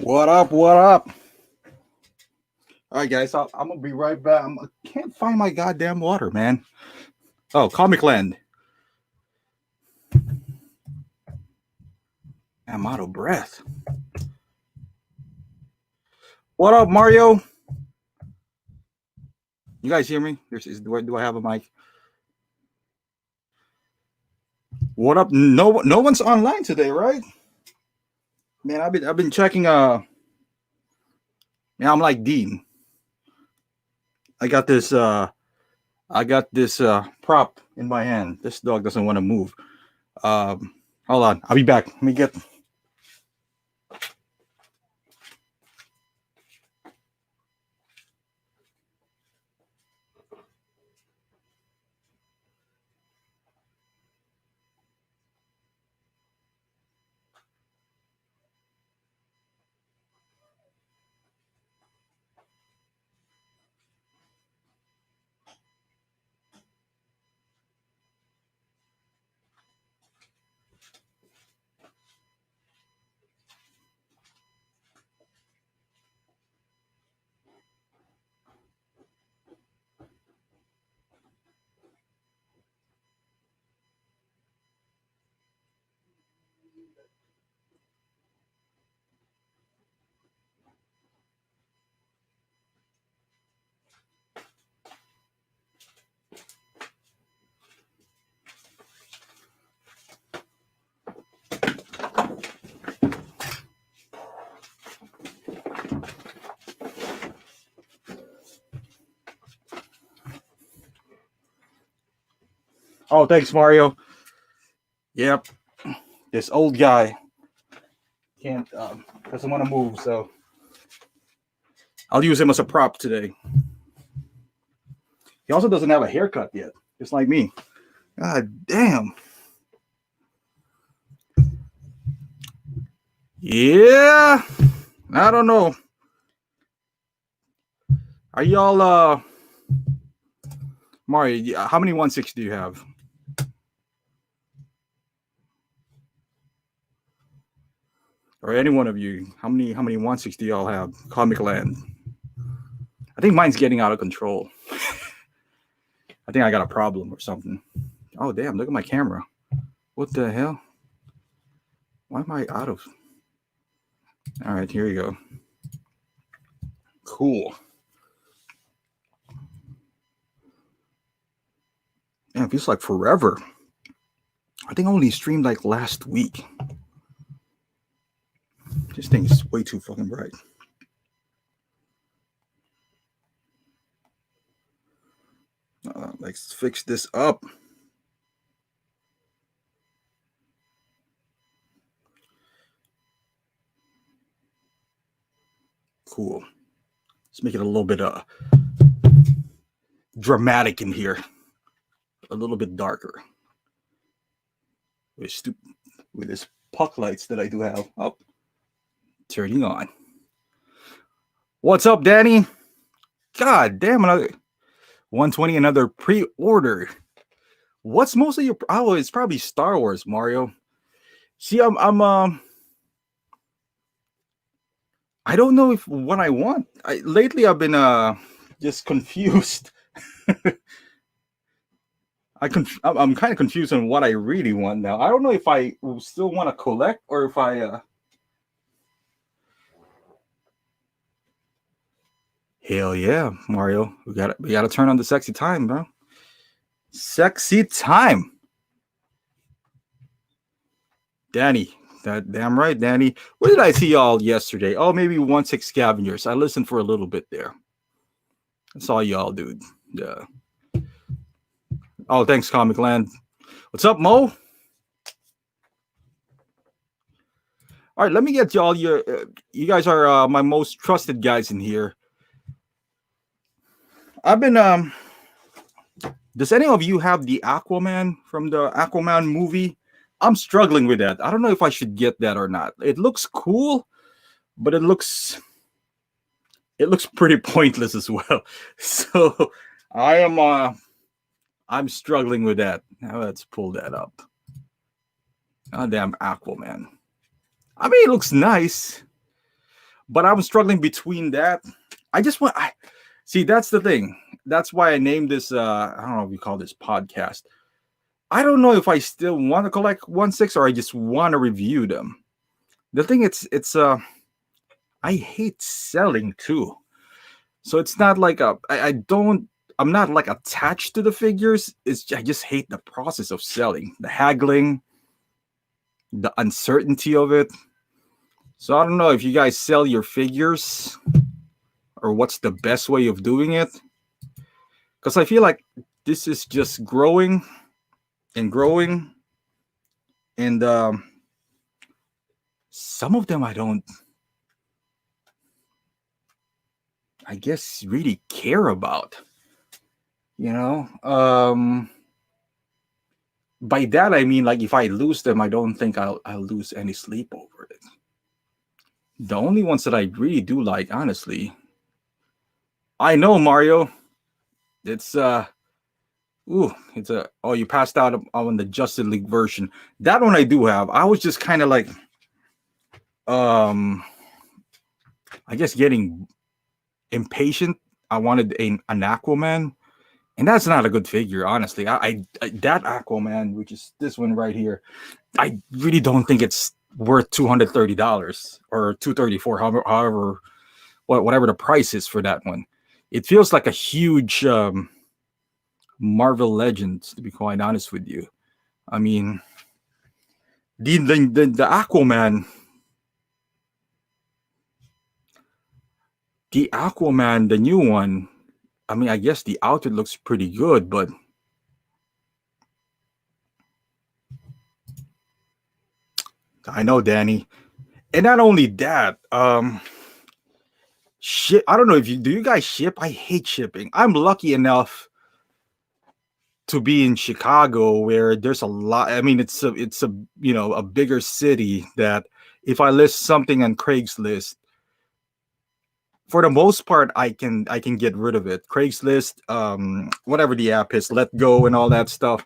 What up? What up? All right, guys. I'm gonna be right back. I can't find my goddamn water, man. Oh, Comic Land. I'm out of breath. What up, Mario? You guys hear me? Do I have a mic? What up? No one's online today, right? Man, I've been checking. Man, I'm like Dean. I got this. Prop in my hand. This dog doesn't want to move. Hold on. I'll be back. Let me get. Oh, thanks, Mario. Yep. This old guy can't doesn't want to move, so I'll use him as a prop today. He also doesn't have a haircut yet, just like me. God damn. Yeah, I don't know. Are y'all Mario? How many 1/6 do you have? Or any one of you? How many 1/6 do y'all have? Comic Land. I think mine's getting out of control. I think I got a problem or something. Oh damn! Look at my camera. What the hell? Why am I out of? All right, here we go. Cool. Man, it feels like forever. I think I only streamed like last week. This thing is way too fucking bright. Let's fix this up. Cool. Let's make it a little bit dramatic in here. A little bit darker. With this puck lights that I do have. Oh, turning on. What's up, Danny? God damn, another 120, another pre-order. What's most of your? Oh, it's probably Star Wars, Mario. See, I don't know if what I want. Lately I've been just confused. I'm kind of confused on what I really want now. I don't know if I still want to collect or if I. Hell yeah, Mario! We got to turn on the sexy time, bro. Sexy time. Danny. That damn right, Danny. What did I see y'all yesterday? Oh, maybe 1-6 Scavengers. I listened for a little bit there. I saw y'all, dude. Yeah. Oh, thanks, Comic Land. What's up, Mo? All right, let me get y'all your. You guys are my most trusted guys in here. I've been. Does any of you have the Aquaman from the Aquaman movie? I'm struggling with that. I don't know if I should get that or not. It looks cool, but it looks pretty pointless as well. So I am. I'm struggling with that. Now let's pull that up. Oh, damn Aquaman. I mean, it looks nice, but I'm struggling between that. I just want. See, that's the thing. That's why I named this. I don't know if you call this podcast. I don't know if I still want to collect 1-6 or I just want to review them. The thing, it's. I hate selling too, so it's not like I don't. I'm not like attached to the figures. I just hate the process of selling, the haggling, the uncertainty of it. So I don't know if you guys sell your figures or what's the best way of doing it. Because I feel like this is just growing and growing. And some of them I guess, really care about. You know? By that, I mean, like, if I lose them, I don't think I'll lose any sleep over it. The only ones that I really do like, honestly, I know, Mario. It's you passed out on the Justice League version. That one I do have. I was just kind of like, I guess getting impatient. I wanted an Aquaman, and that's not a good figure, honestly. I that Aquaman, which is this one right here, I really don't think it's worth $230 or $234, however, whatever the price is for that one. It feels like a huge Marvel Legends, to be quite honest with you. I mean, the Aquaman, the new one. I mean, I guess the outfit looks pretty good, but I know, Danny. And not only that, shit. I don't know if you guys ship. I hate shipping. I'm lucky enough to be in Chicago, where there's a lot. I mean, it's a a bigger city that if I list something on Craigslist, for the most part, I can get rid of it. Craigslist, whatever the app is, Let Go and all that stuff.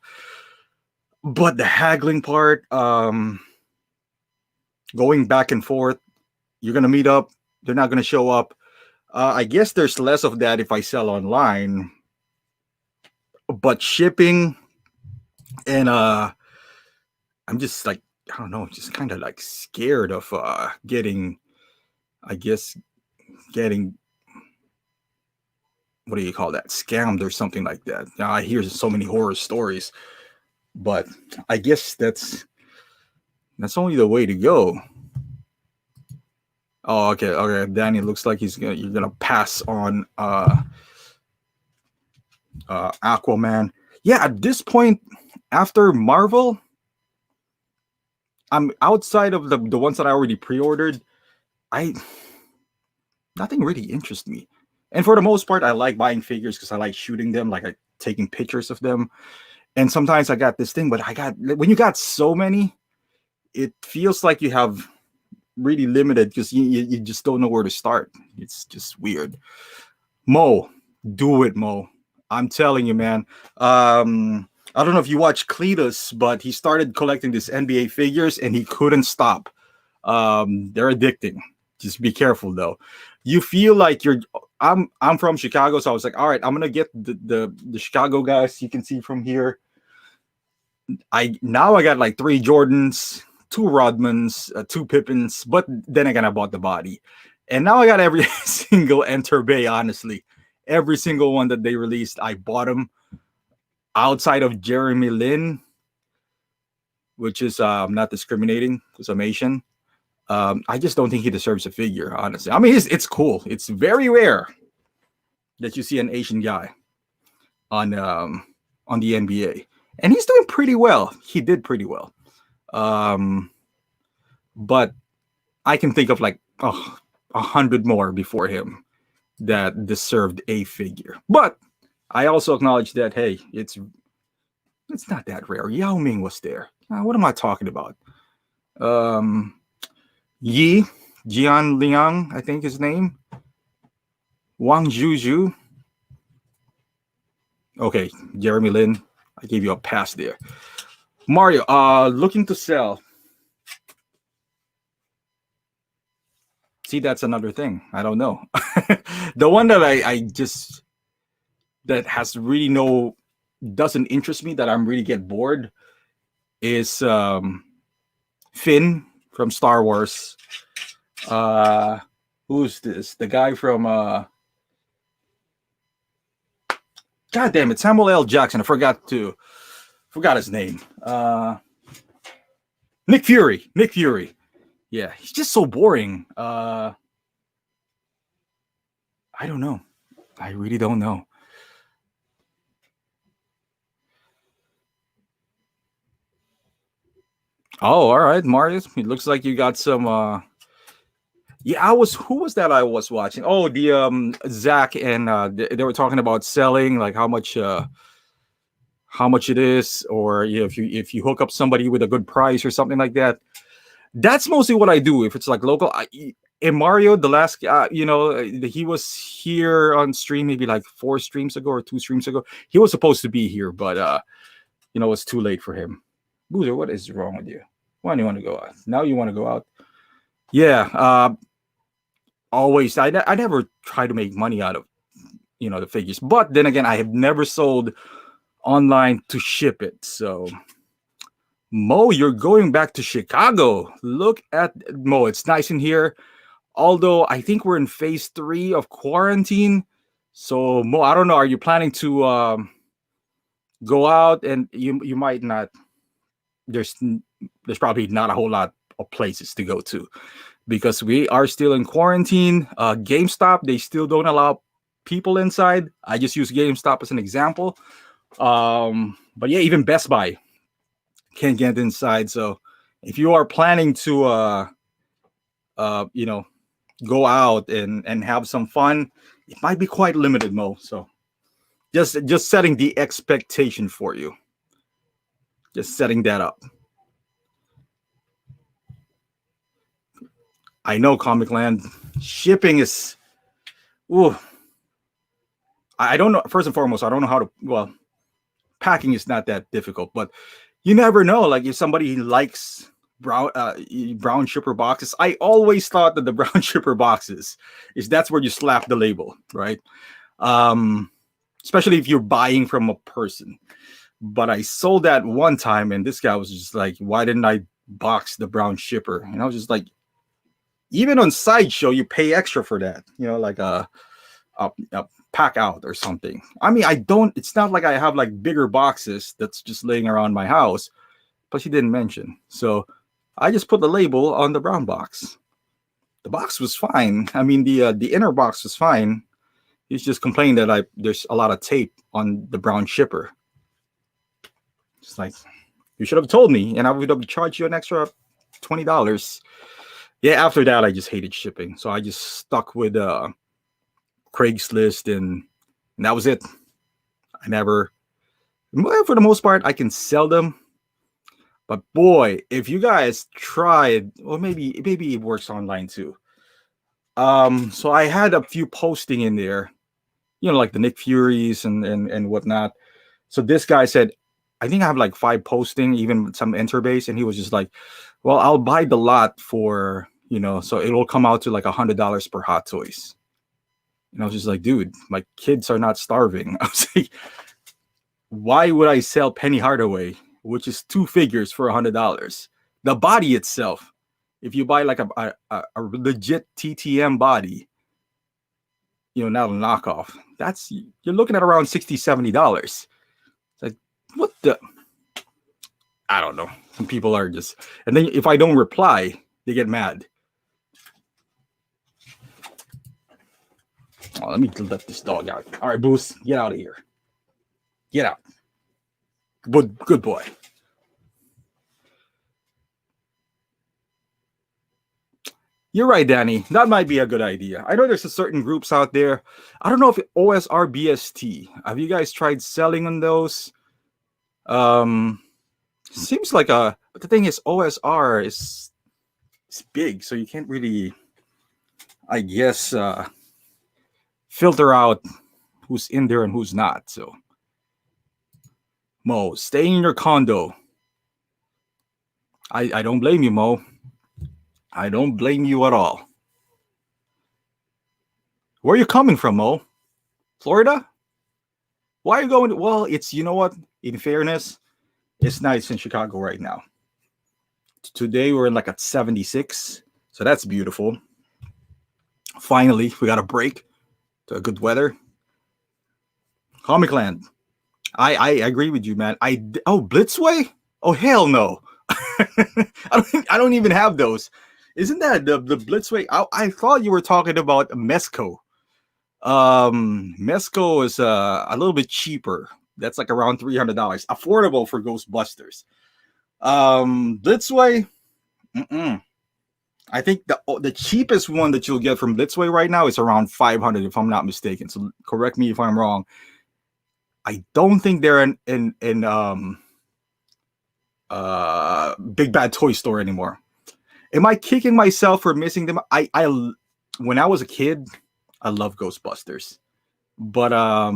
But the haggling part, going back and forth, you're gonna meet up, they're not gonna show up. I guess there's less of that if I sell online. But shipping and I'm just like, I don't know, just kind of like scared of getting what do you call that, scammed or something like that. Now I hear so many horror stories, but I guess that's only the way to go. Oh, okay. Danny looks like you're gonna pass on Aquaman. Yeah, at this point, after Marvel, I'm outside of the ones that I already pre-ordered. Nothing really interests me. And for the most part, I like buying figures because I like shooting them, like taking pictures of them. And sometimes I got this thing, but when you got so many, it feels like you have really limited because you just don't know where to start. It's just weird. Mo, do it, Mo. I'm telling you, man. I don't know if you watch Cletus, but he started collecting these NBA figures and he couldn't stop. They're addicting. Just be careful, though. You feel like I'm from Chicago, so I was like, all right, I'm gonna get the Chicago guys. You can see from here. I got like 3 Jordans, 2 Rodmans, 2 Pippins, but then again, I bought the body, and now I got every single Enter Bay. Honestly, every single one that they released, I bought them. outside of Jeremy Lin, which is not discriminating because I'm Asian. I just don't think he deserves a figure, honestly. I mean, it's cool. It's very rare that you see an Asian guy on the NBA, and he's doing pretty well. He did pretty well, um, but I can think of like 100 more before him that deserved a figure. But I also acknowledge that hey, it's not that rare. Yao Ming was there. What am I talking about? Um, Yi Jian Liang, I think his name. Wang Zhuzhu. Okay, Jeremy Lin. I gave you a pass there. Mario, looking to sell. See, that's another thing. I don't know. The one that I just that has really no doesn't interest me that I'm really get bored is Finn from Star Wars. Who's this? The guy from God damn it, Samuel L. Jackson. I forgot his name. Nick Fury. Nick Fury. Yeah, he's just so boring. I don't know. I really don't know. Oh, all right, Marius. It looks like you got some yeah, who was that I was watching? Oh, the Zach and they were talking about selling, like how much it is, or yeah, if you hook up somebody with a good price or something like that. That's mostly what I do. If it's like local, in Mario, the last, he was here on stream maybe like 4 streams ago or 2 streams ago. He was supposed to be here, but it's too late for him. Boozer, what is wrong with you? Why do you want to go out? Now you want to go out? Yeah. Always, I never try to make money out of, the figures. But then again, I have never sold online to ship it. So Mo, you're going back to Chicago. Look at Mo. It's nice in here. Although I think we're in phase 3 of quarantine. So Mo, I don't know. Are you planning to go out? And you might not. There's probably not a whole lot of places to go to because we are still in quarantine. GameStop, they still don't allow people inside. I just use GameStop as an example. But yeah, even Best Buy can't get inside. So if you are planning to go out and have some fun, it might be quite limited, Mo. So just setting the expectation for you. Just setting that up. I know Comic Land shipping is ooh. I don't know. First and foremost, I don't know how to. Well, packing is not that difficult, but you never know. Like if somebody likes brown shipper boxes, I always thought that the brown shipper boxes that's where you slap the label, right? Especially if you're buying from a person. But I sold that one time, and this guy was just like, "Why didn't I box the brown shipper?" And I was just like, even on Sideshow, you pay extra for that. Like a pack out or something. I mean, it's not like I have like bigger boxes that's just laying around my house, but she didn't mention. So I just put the label on the brown box. The box was fine. I mean, the inner box was fine. He's just complaining that there's a lot of tape on the brown shipper. It's like, you should have told me and I would have charged you an extra $20. Yeah, after that, I just hated shipping. So I just stuck with Craigslist and that was it. I never, for the most part, I can sell them. But boy, if you guys tried, or maybe it works online too. So I had a few posting in there, like the Nick Furies and whatnot. So this guy said, I think I have like 5 posting, even some Interbase, and he was just like, well, I'll buy the lot for, so it will come out to like $100 per Hot Toys. And I was just like, dude, my kids are not starving. I was like, why would I sell Penny Hardaway, which is 2 figures for $100? The body itself, if you buy like a legit TTM body, not a knockoff, you're looking at around $60-$70. Like, What the? I don't know. Some people are just, and then if I don't reply, they get mad. Oh, let me let this dog out. All right, Boost, get out of here. Get out. Good boy. You're right, Danny. That might be a good idea. I know there's a certain groups out there. I don't know if OSR BST. Have you guys tried selling on those? Seems like a. But the thing is, OSR is it's big, so you can't really, I guess, filter out who's in there and who's not. So, Mo, stay in your condo. I don't blame you, Mo. I don't blame you at all. Where are you coming from, Mo? Florida? Why are you going? Well, it's, you know what? In fairness, it's nice in Chicago right now. Today we're in like at 76, so that's beautiful. Finally, we got a break to good weather. Comic Land. I agree with you, man. Blitzway? Oh, hell no. I don't even have those. Isn't that the Blitzway? I thought you were talking about Mezco. Mezco is a little bit cheaper. That's like around $300, affordable for Ghostbusters. Blitzway, I think the cheapest one that you'll get from Blitzway right now is around 500, if I'm not mistaken. So correct me if I'm wrong. I don't think they're in Big Bad Toy Store anymore. Am I kicking myself for missing them? I when I was a kid, I loved Ghostbusters, but I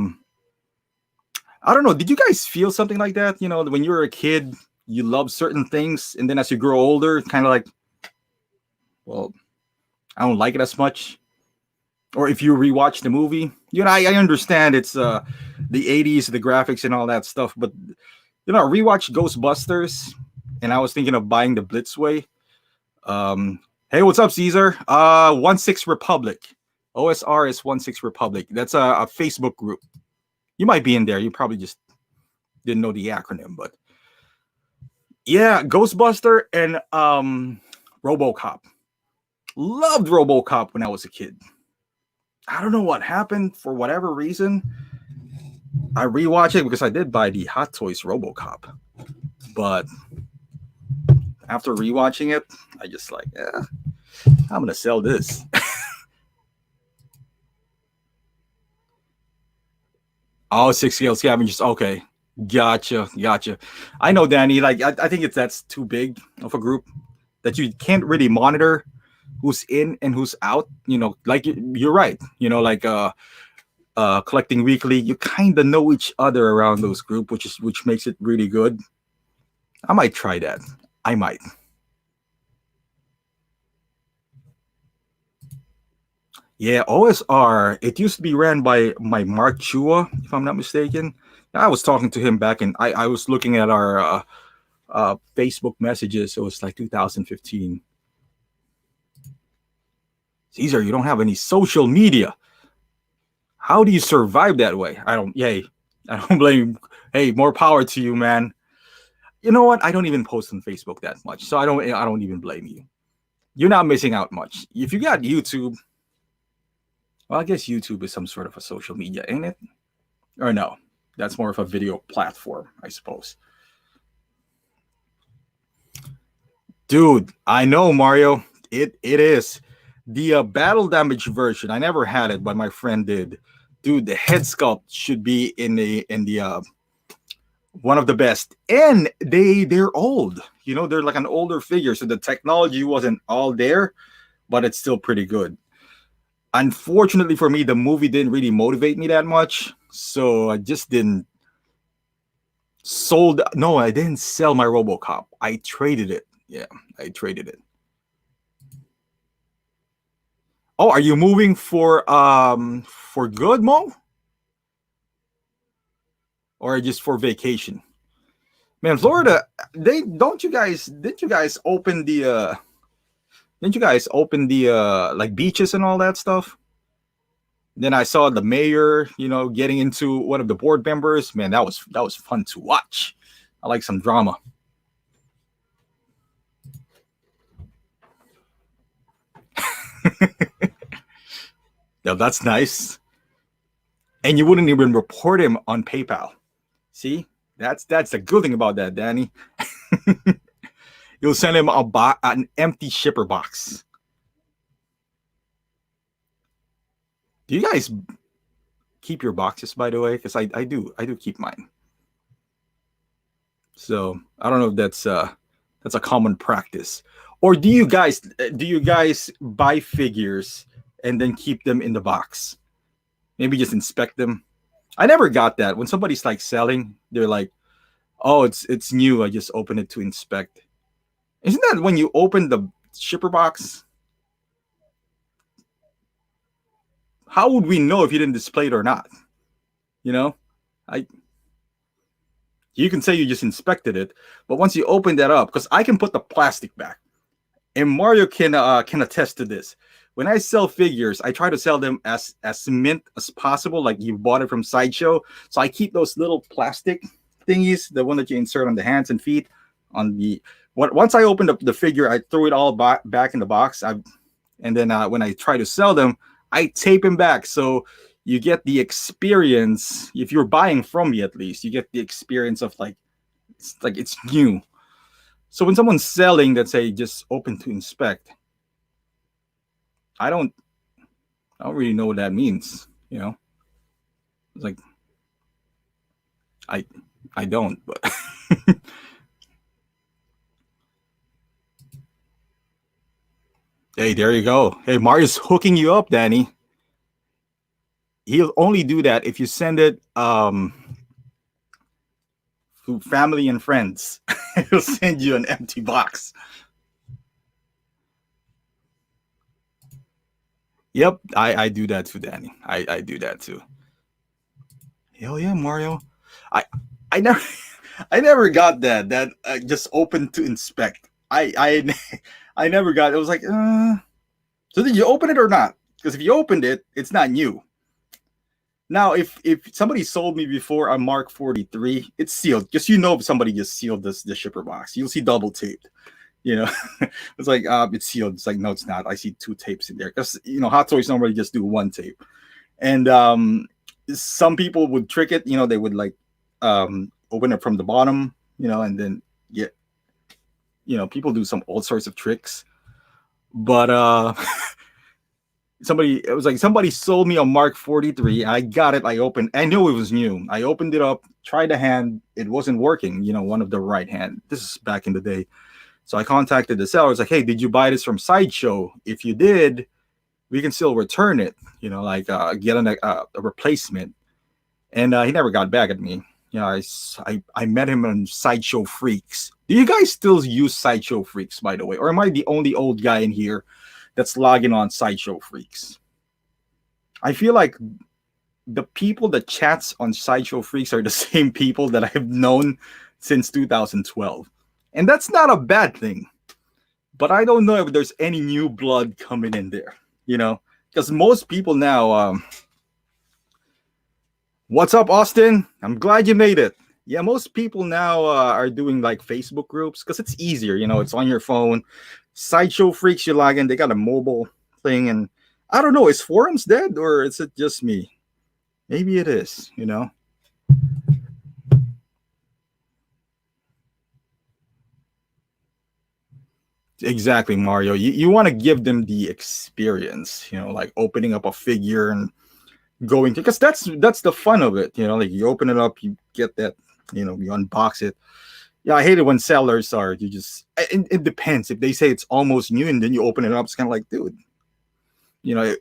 don't know. Did you guys feel something like that? You know, when you were a kid, you love certain things, and then as you grow older, kind of like, well, I don't like it as much. Or if you rewatch the movie, you know, I understand it's the 80s, the graphics and all that stuff, but you know, I rewatched Ghostbusters, and I was thinking of buying the Blitzway. Hey, what's up, Caesar? 16 Republic. OSR is 16 Republic. That's a Facebook group. You might be in there. You probably just didn't know the acronym, but yeah, Ghostbuster and RoboCop. Loved RoboCop when I was a kid. I don't know what happened. For whatever reason, I rewatched it because I did buy the Hot Toys RoboCop, but after rewatching it, I just like, yeah, I'm gonna sell this. Oh, 6 scale scavengers. Okay, gotcha. I know, Danny. Like, I think that's too big of a group that you can't really monitor who's in and who's out. You know, like you're right. You know, like collecting weekly, you kind of know each other around those group, which makes it really good. I might try that. I might. Yeah, OSR. It used to be ran by my Mark Chua, if I'm not mistaken. I was talking to him back in. I was looking at our Facebook messages. It was like 2015. Caesar, you don't have any social media. How do you survive that way? I don't blame you. Hey, more power to you, man. You know what? I don't even post on Facebook that much, so I don't even blame you. You're not missing out much. If you got YouTube, well, I guess YouTube is some sort of a social media, ain't it? Or no, that's more of a video platform, I suppose. Dude, I know, Mario. It is. The battle damage version, I never had it, but my friend did. Dude, the head sculpt should be in the one of the best. And they're old. You know, they're like an older figure, so the technology wasn't all there, but it's still pretty good. Unfortunately for me, the movie didn't really motivate me that much, so I just didn't I didn't sell my RoboCop. I traded it. Yeah, I traded it. Oh, are you moving for good, Mo? Or just for vacation? Man, Florida, didn't you guys open the like beaches and all that stuff? Then I saw the mayor, getting into one of the board members. Man, that was fun to watch. I like some drama. Yeah, that's nice. And you wouldn't even report him on PayPal. See, that's the good thing about that, Danny. You'll send him an empty shipper box. Do you guys keep your boxes, by the way? Because I do keep mine. So I don't know if that's a common practice, or do you guys buy figures and then keep them in the box? Maybe just inspect them. I never got that. When somebody's like selling, they're like, "Oh, it's new. I just open it to inspect." Isn't that when you open the shipper box? How would we know if you didn't display it or not? You know, I you can say you just inspected it, but once you open that up, because I can put the plastic back, and Mario can attest to this. When I sell figures, I try to sell them as mint as possible, like you bought it from Sideshow. So I keep those little plastic thingies, the one that you insert on the hands and feet. On the Once I open up the figure, I throw it all back in the box. And then when I try to sell them, I tape them back. So you get the experience. If you're buying from me, at least you get the experience of like it's new. So when someone's selling that say just open to inspect, I don't really know what that means. It's like I I don't, but hey, there you go. Hey, Mario's hooking you up, Danny. He'll only do that if you send it to family and friends. He'll send you an empty box. Yep, I do that too, Danny. I do that too. Hell yeah, Mario. I I never I never got that just open to inspect. I never got it. It was like, so did you open it or not? Because if you opened it, it's not new. Now, if somebody sold me before a Mark 43, it's sealed. Just if somebody just sealed the shipper box, you'll see double taped. You know, it's like it's sealed. It's like no, it's not. I see two tapes in there because Hot Toys normally just do one tape, and some people would trick it. They would like open it from the bottom. And then get people do some all sorts of tricks, but it was like somebody sold me a Mark 43. I got it. I knew it was new. I opened it up, tried the hand. It wasn't working, one of the right hand. This is back in the day. So I contacted the seller. I was like, hey, did you buy this from Sideshow? If you did, we can still return it, get a replacement. And he never got back at me. I met him on Sideshow Freaks. Do you guys still use Sideshow Freaks, by the way? Or am I the only old guy in here that's logging on Sideshow Freaks? I feel like the people that chats on Sideshow Freaks are the same people that I've known since 2012. And that's not a bad thing. But I don't know if there's any new blood coming in there, because most people now, what's up, Austin? I'm glad you made it. Yeah, most people now are doing like Facebook groups because it's easier, it's on your phone. Sideshow Freaks, you log in, they got a mobile thing, and I don't know, is forums dead or is it just me? Maybe it is, Exactly, Mario. You want to give them the experience, like opening up a figure and going to, because that's the fun of it, like you open it up, you get that, you unbox it. Yeah, I hate it when sellers it depends. If they say it's almost new and then you open it up, it's kind of like, dude,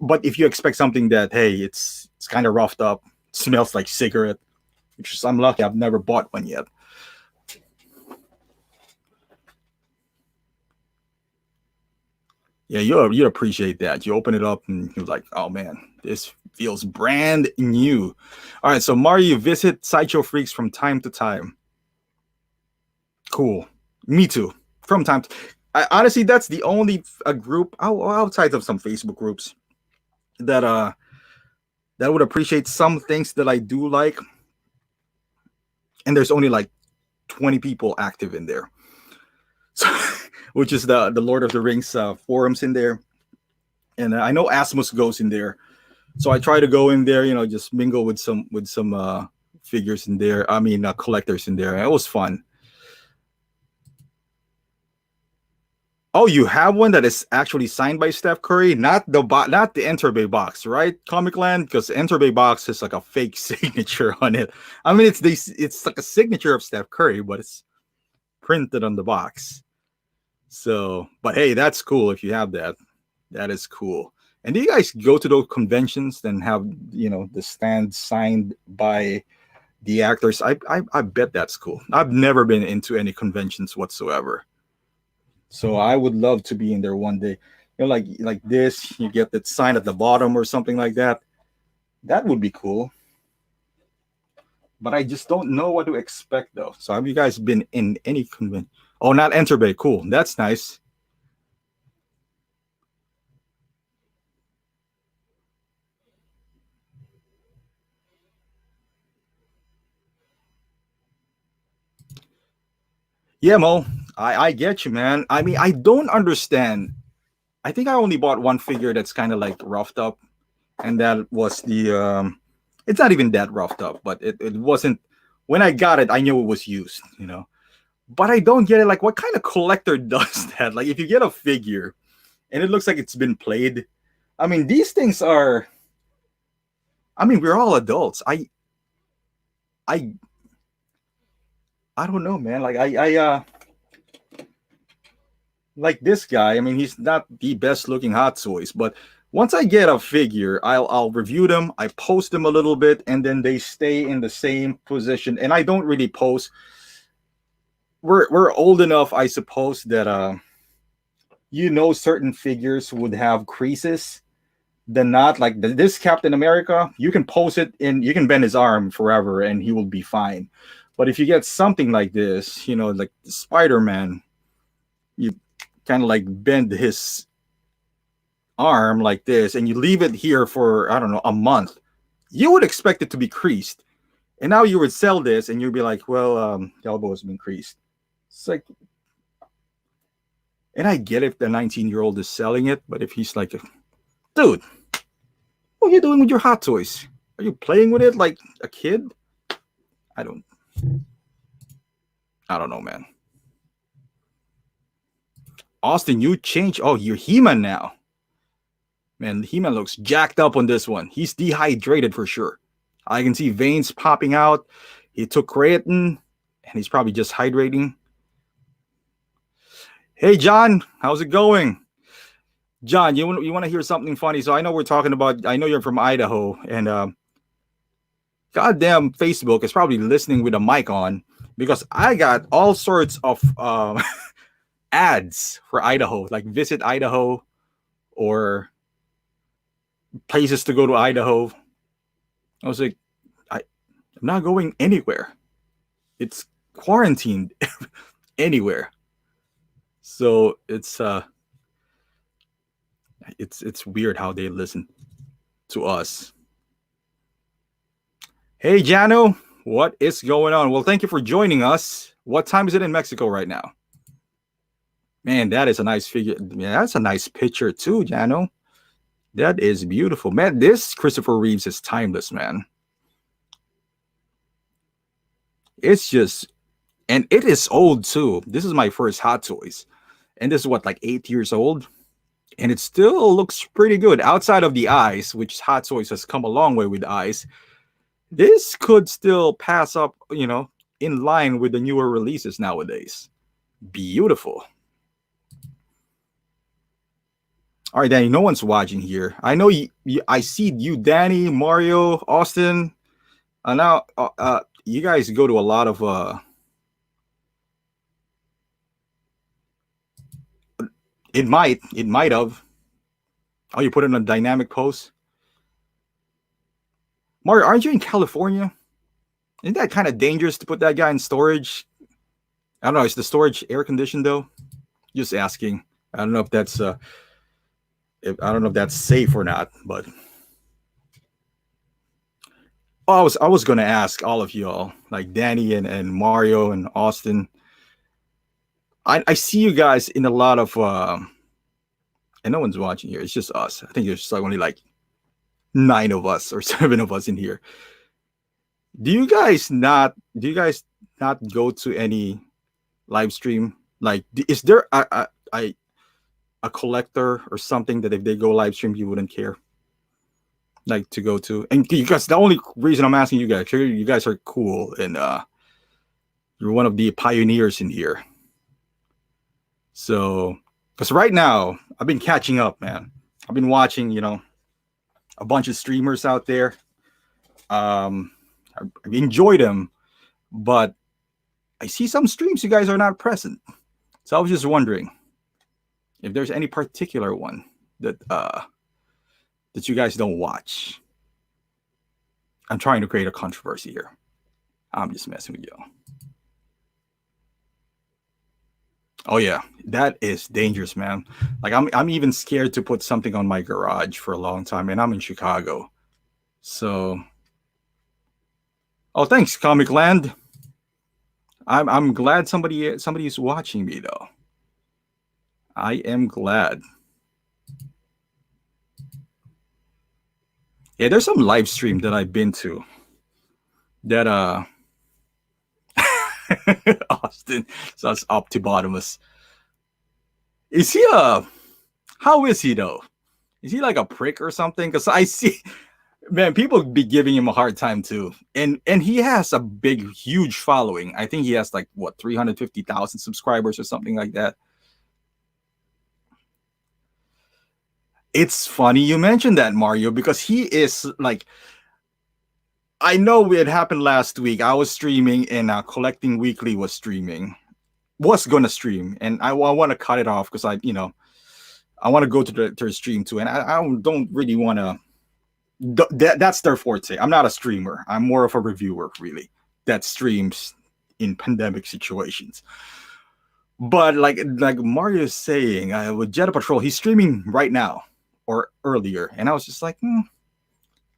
but if you expect something that, hey, it's kind of roughed up, smells like cigarette, which is, I'm lucky I've never bought one yet. Yeah, you appreciate that. You open it up and you're like, oh man, this feels brand new. All right, so Mario, you visit Sideshow Freaks from time to time. Cool. Me too. From time to honestly, that's the only group outside of some Facebook groups that that would appreciate some things that I do like, and there's only like 20 people active in there. So, which is the Lord of the Rings forums in there, and I know Asmus goes in there, so I try to go in there, just mingle with some figures in there. I mean, collectors in there. It was fun. Oh, you have one that is actually signed by Steph Curry, not the Enterbay box, right? Comic Land, because Enterbay box is like a fake signature on it. I mean, it's like a signature of Steph Curry, but it's printed on the box. So, but hey, that's cool if you have that. That is cool. And do you guys go to those conventions and have the stand signed by the actors? I bet that's cool. I've never been into any conventions whatsoever. So I would love to be in there one day. Like this, you get that sign at the bottom or something like that. That would be cool. But I just don't know what to expect though. So have you guys been in any convention? Oh, not Enterbay. Cool. That's nice. Yeah, Mo. I get you, man. I mean, I don't understand. I think I only bought one figure that's kind of like roughed up, and that was the it's not even that roughed up, but it wasn't. When I got it, I knew it was used. But I don't get it. Like, what kind of collector does that? Like, if you get a figure and it looks like it's been played, I mean, these things are. I mean, we're all adults. I I don't know, man. Like, I like this guy. I mean, he's not the best looking Hot Toys, but once I get a figure, I'll review them. I post them a little bit, and then they stay in the same position. And I don't really post. We're old enough, I suppose, that certain figures would have creases than not. Like this Captain America, you can post it in, you can bend his arm forever, and he will be fine. But if you get something like this, like Spider-Man, you kind of like bend his arm like this and you leave it here for, I don't know, a month, you would expect it to be creased. And now you would sell this and you'd be like, well, the elbow has been creased. It's like, and I get if the 19-year-old is selling it, but if he's like, dude, what are you doing with your Hot Toys? Are you playing with it like a kid? I don't know, man. Austin, you changed. Oh, you're He-Man now. Man, He-Man looks jacked up on this one. He's dehydrated for sure. I can see veins popping out. He took creatine, and he's probably just hydrating. Hey, John, how's it going? John, you want to hear something funny? So I know we're talking about. I know you're from Idaho, and goddamn Facebook is probably listening with a mic on because I got all sorts of ads for Idaho, like Visit Idaho or places to go to Idaho. I was like, I'm not going anywhere. It's quarantined anywhere. So it's weird how they listen to us. Hey Jano, what is going on? Well, thank you for joining us. What time is it in Mexico right now? Man, that is a nice figure. Yeah, that's a nice picture too, Jano. That is beautiful. Man, this Christopher Reeves is timeless, man. It's just, and it is old too. This is my first Hot Toys. And this is what, like 8 years old? And it still looks pretty good. Outside of the eyes, which Hot Toys has come a long way with the eyes, this could still pass up, in line with the newer releases nowadays. Beautiful. All right, Danny, no one's watching here. I know I see you, Danny, Mario, Austin. Now, you guys go to a lot of it might have. Oh, you put it in a dynamic post. Mario, aren't you in California? Isn't that kind of dangerous to put that guy in storage? I don't know. Is the storage air conditioned though? Just asking. I don't know if that's safe or not, but Oh, I was gonna ask all of y'all, like Danny and Mario and Austin. I see you guys in a lot of and no one's watching here. It's just us. I think there's like only like 9 of us or 7 of us in here. Do you guys not go to any live stream? Like, is there a collector or something that if they go live stream, you wouldn't care like to go to? And because the only reason I'm asking you guys, you guys are cool and you're one of the pioneers in here. So, because right now I've been catching up, man. I've been watching, a bunch of streamers out there. I enjoy them, but I see some streams you guys are not present. So I was just wondering if there's any particular one that you guys don't watch. I'm trying to create a controversy here. I'm just messing with you. Oh yeah, that is dangerous, man. Like I'm even scared to put something on my garage for a long time, and I'm in Chicago. So, oh, thanks, Comic Land. I'm glad somebody's watching me though. I am glad. Yeah, there's some live stream that I've been to that Austin, so that's Optibottomus. Is he how is he though? Is he like a prick or something? Because I see, man, people be giving him a hard time too, and he has a big, huge following. I think he has like what 350,000 subscribers or something like that. It's funny you mentioned that, Mario, because he is like, I know it happened last week. I was streaming and Collecting Weekly was gonna stream, and I want to cut it off because I want to go to the stream too, and I don't really want to. That's their forte. I'm not a streamer. I'm more of a reviewer, really, that streams in pandemic situations. But like Mario is saying, with Jedi Patrol, he's streaming right now or earlier, and I was just like,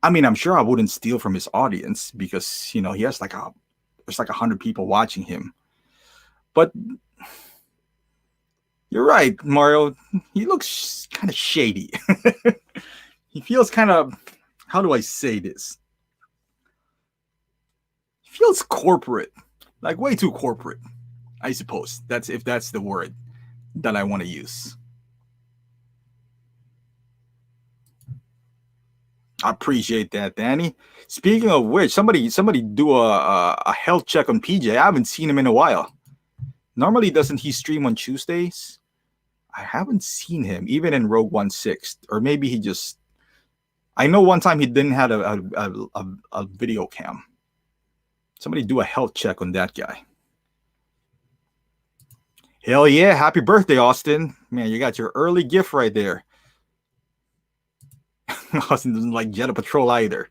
I mean, I'm sure I wouldn't steal from his audience because he has there's like 100 people watching him. But you're right, Mario. He looks kind of shady. He feels kind of, how do I say this? He feels corporate, like way too corporate. I suppose that's the word that I want to use. I appreciate that, Danny. Speaking of which, somebody do a health check on PJ. I haven't seen him in a while. Normally, doesn't he stream on Tuesdays? I haven't seen him even in Rogue One 6, or maybe he just. I know one time he didn't have a video cam. Somebody do a health check on that guy. Hell yeah! Happy birthday, Austin. Man, you got your early gift right there. Austin doesn't like Jedi Patrol either.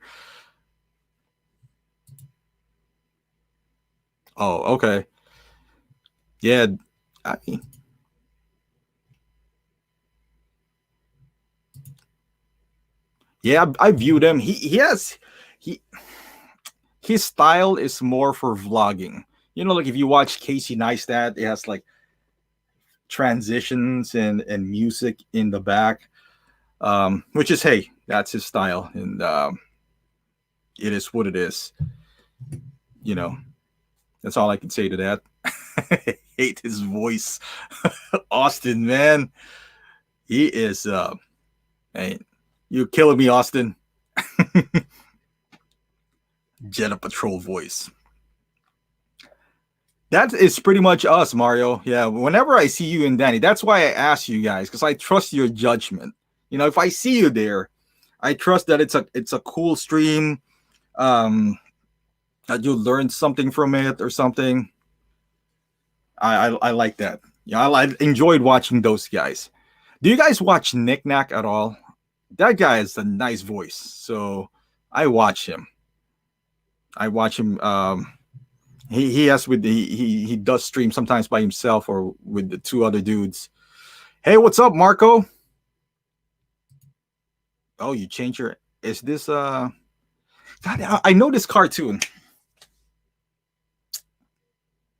Oh, okay. Yeah, I mean, yeah, I viewed him. He his style is more for vlogging. Like if you watch Casey Neistat, it has like transitions and music in the back, which is, hey, that's his style, and it is what it is. You know, that's all I can say to that. I hate his voice, Austin. Man, he is. Hey, you're killing me, Austin. Jedi Patrol voice. That is pretty much us, Mario. Yeah, whenever I see you and Danny, that's why I ask you guys, because I trust your judgment. If I see you there, I trust that it's a cool stream, that you learned something from it or something. I like that. Yeah, I enjoyed watching those guys. Do you guys watch Nick Nack at all? That guy has a nice voice, so I watch him. I watch him. He has with he does stream sometimes by himself or with the two other dudes. Hey, what's up, Marco? Oh, you change your. Is this God, I know this cartoon.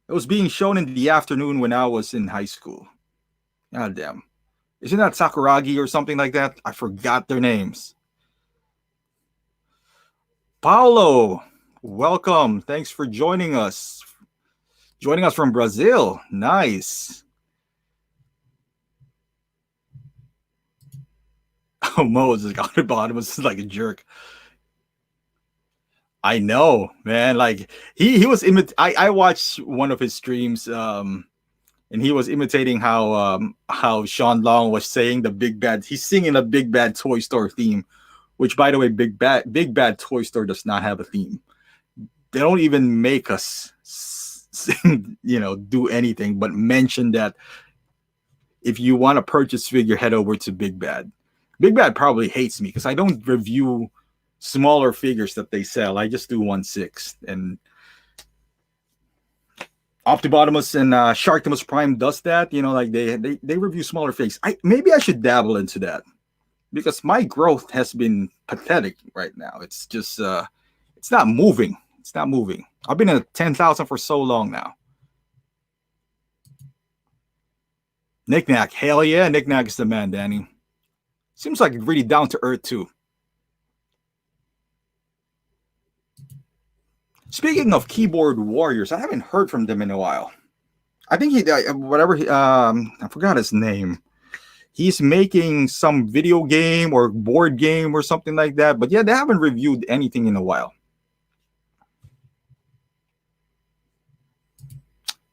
It was being shown in the afternoon when I was in high school. God damn. Isn't that Sakuragi or something like that? I forgot their names. Paulo, welcome. Thanks for joining us. Joining us from Brazil. Nice. Oh, Moses got it bottom was like a jerk. I know, man. Like he was I watched one of his streams and he was imitating how Sean Long was saying the big bad. He's singing a big bad Toy Store theme, which by the way, big bad Toy Store does not have a theme. They don't even make us sing, do anything but mention that if you want to purchase figure, head over to Big Bad. Big Bad probably hates me because I don't review smaller figures that they sell. I just do 1/6, and Optibotimus and Sharktimus Prime does that. Like they review smaller figs. Maybe I should dabble into that because my growth has been pathetic right now. It's just it's not moving. It's not moving. I've been at 10,000 for so long now. Knick-Knack, hell yeah, Knick-Knack is the man, Danny. Seems like really down to earth too. Speaking of keyboard warriors, I haven't heard from them in a while. I think I forgot his name. He's making some video game or board game or something like that. But yeah, they haven't reviewed anything in a while.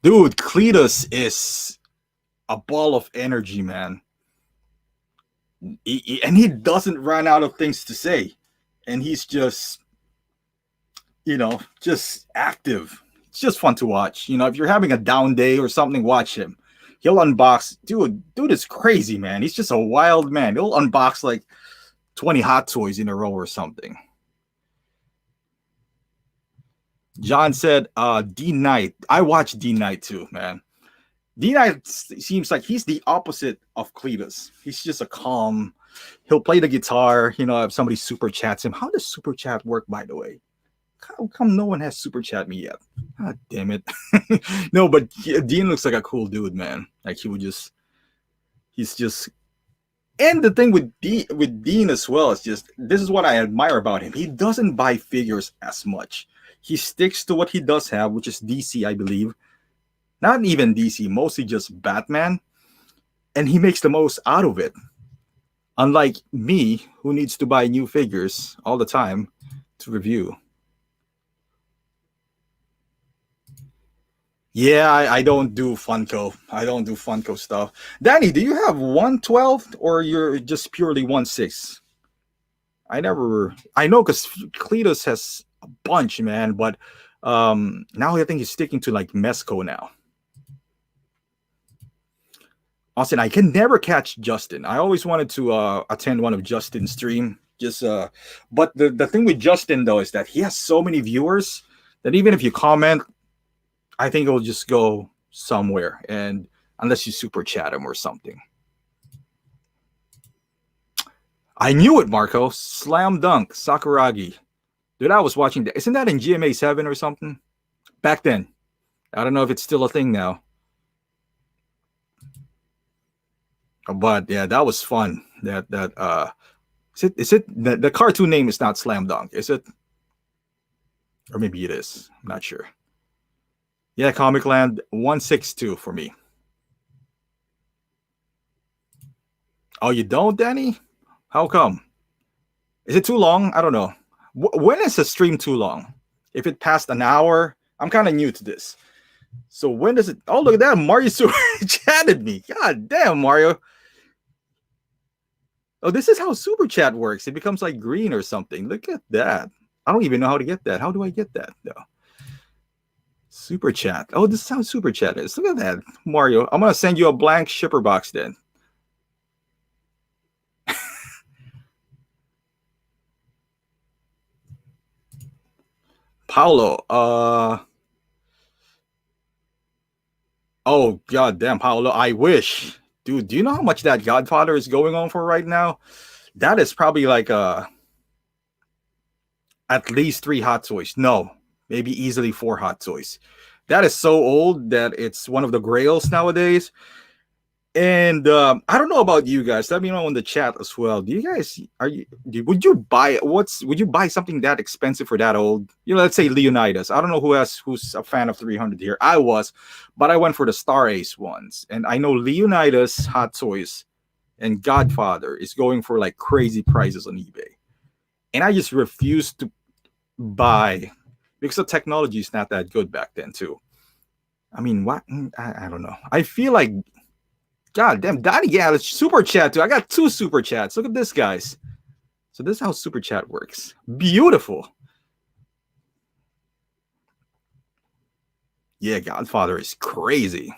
Dude, Cletus is a ball of energy, man. And he doesn't run out of things to say. And he's just just active. It's just fun to watch. If you're having a down day or something, watch him. He'll unbox. Dude is crazy, man. He's just a wild man. He'll unbox like 20 Hot Toys in a row or something. John said, D Knight. I watch D Knight too, man. D Knight seems like he's the opposite of Cletus. He's just a calm. He'll play the guitar. If somebody super chats him. How does super chat work, by the way? How come no one has super chat me yet? God damn it. No, but Dean looks like a cool dude, man. Like he's just, and the thing with Dean as well is just, this is what I admire about him. He doesn't buy figures as much. He sticks to what he does have, which is DC, I believe. Not even DC, mostly just Batman. And he makes the most out of it. Unlike me, who needs to buy new figures all the time to review. Yeah, I don't do Funko. I don't do Funko stuff. Danny, do you have 1/12 or you're just purely 1/6? I know because Cletus has a bunch, man, but now I think he's sticking to like Mezco now. Austin, I can never catch Justin. I always wanted to attend one of Justin's stream. But the thing with Justin though is that he has so many viewers that even if you comment, I think it'll just go somewhere, and unless you super chat him or something. I knew it, Marco. Slam dunk, Sakuragi. Dude, I was watching that. Isn't that in GMA 7 or something? Back then. I don't know if it's still a thing now. But yeah, that was fun. Is it the cartoon name is not Slam Dunk, is it? Or maybe it is. I'm not sure. Yeah, Comic Land 162 for me. Oh, you don't, Danny? How come? Is it too long? I don't know. When is a stream too long? If it passed an hour, I'm kind of new to this. So when does it? Oh, look at that! Mario super chatted me. God damn, Mario. Oh, this is how super chat works. It becomes like green or something. Look at that. I don't even know how to get that. How do I get that though? Super chat. Oh, this is how super chat is. Look at that, Mario. I'm gonna send you a blank shipper box then. Paulo. Oh, god damn, Paulo. I wish. Dude, do you know how much that Godfather is going on for right now? That is probably like I at least 3 Hot Toys. No, maybe easily 4 Hot Toys. That is so old that it's one of the grails nowadays. And I don't know about you guys. Let me know in the chat as well. Do you guys would you buy would you buy something that expensive for that old? Let's say Leonidas. I don't know who's a fan of 300 here. I was, but I went for the Star Ace ones, and I know Leonidas Hot Toys and Godfather is going for like crazy prices on eBay, and I just refuse to buy because the technology is not that good back then too. I mean, what? I don't know. I feel like, God damn, Donnie, yeah, super chat too. I got 2 super chats. Look at this, guys. So this is how super chat works. Beautiful. Yeah, Godfather is crazy.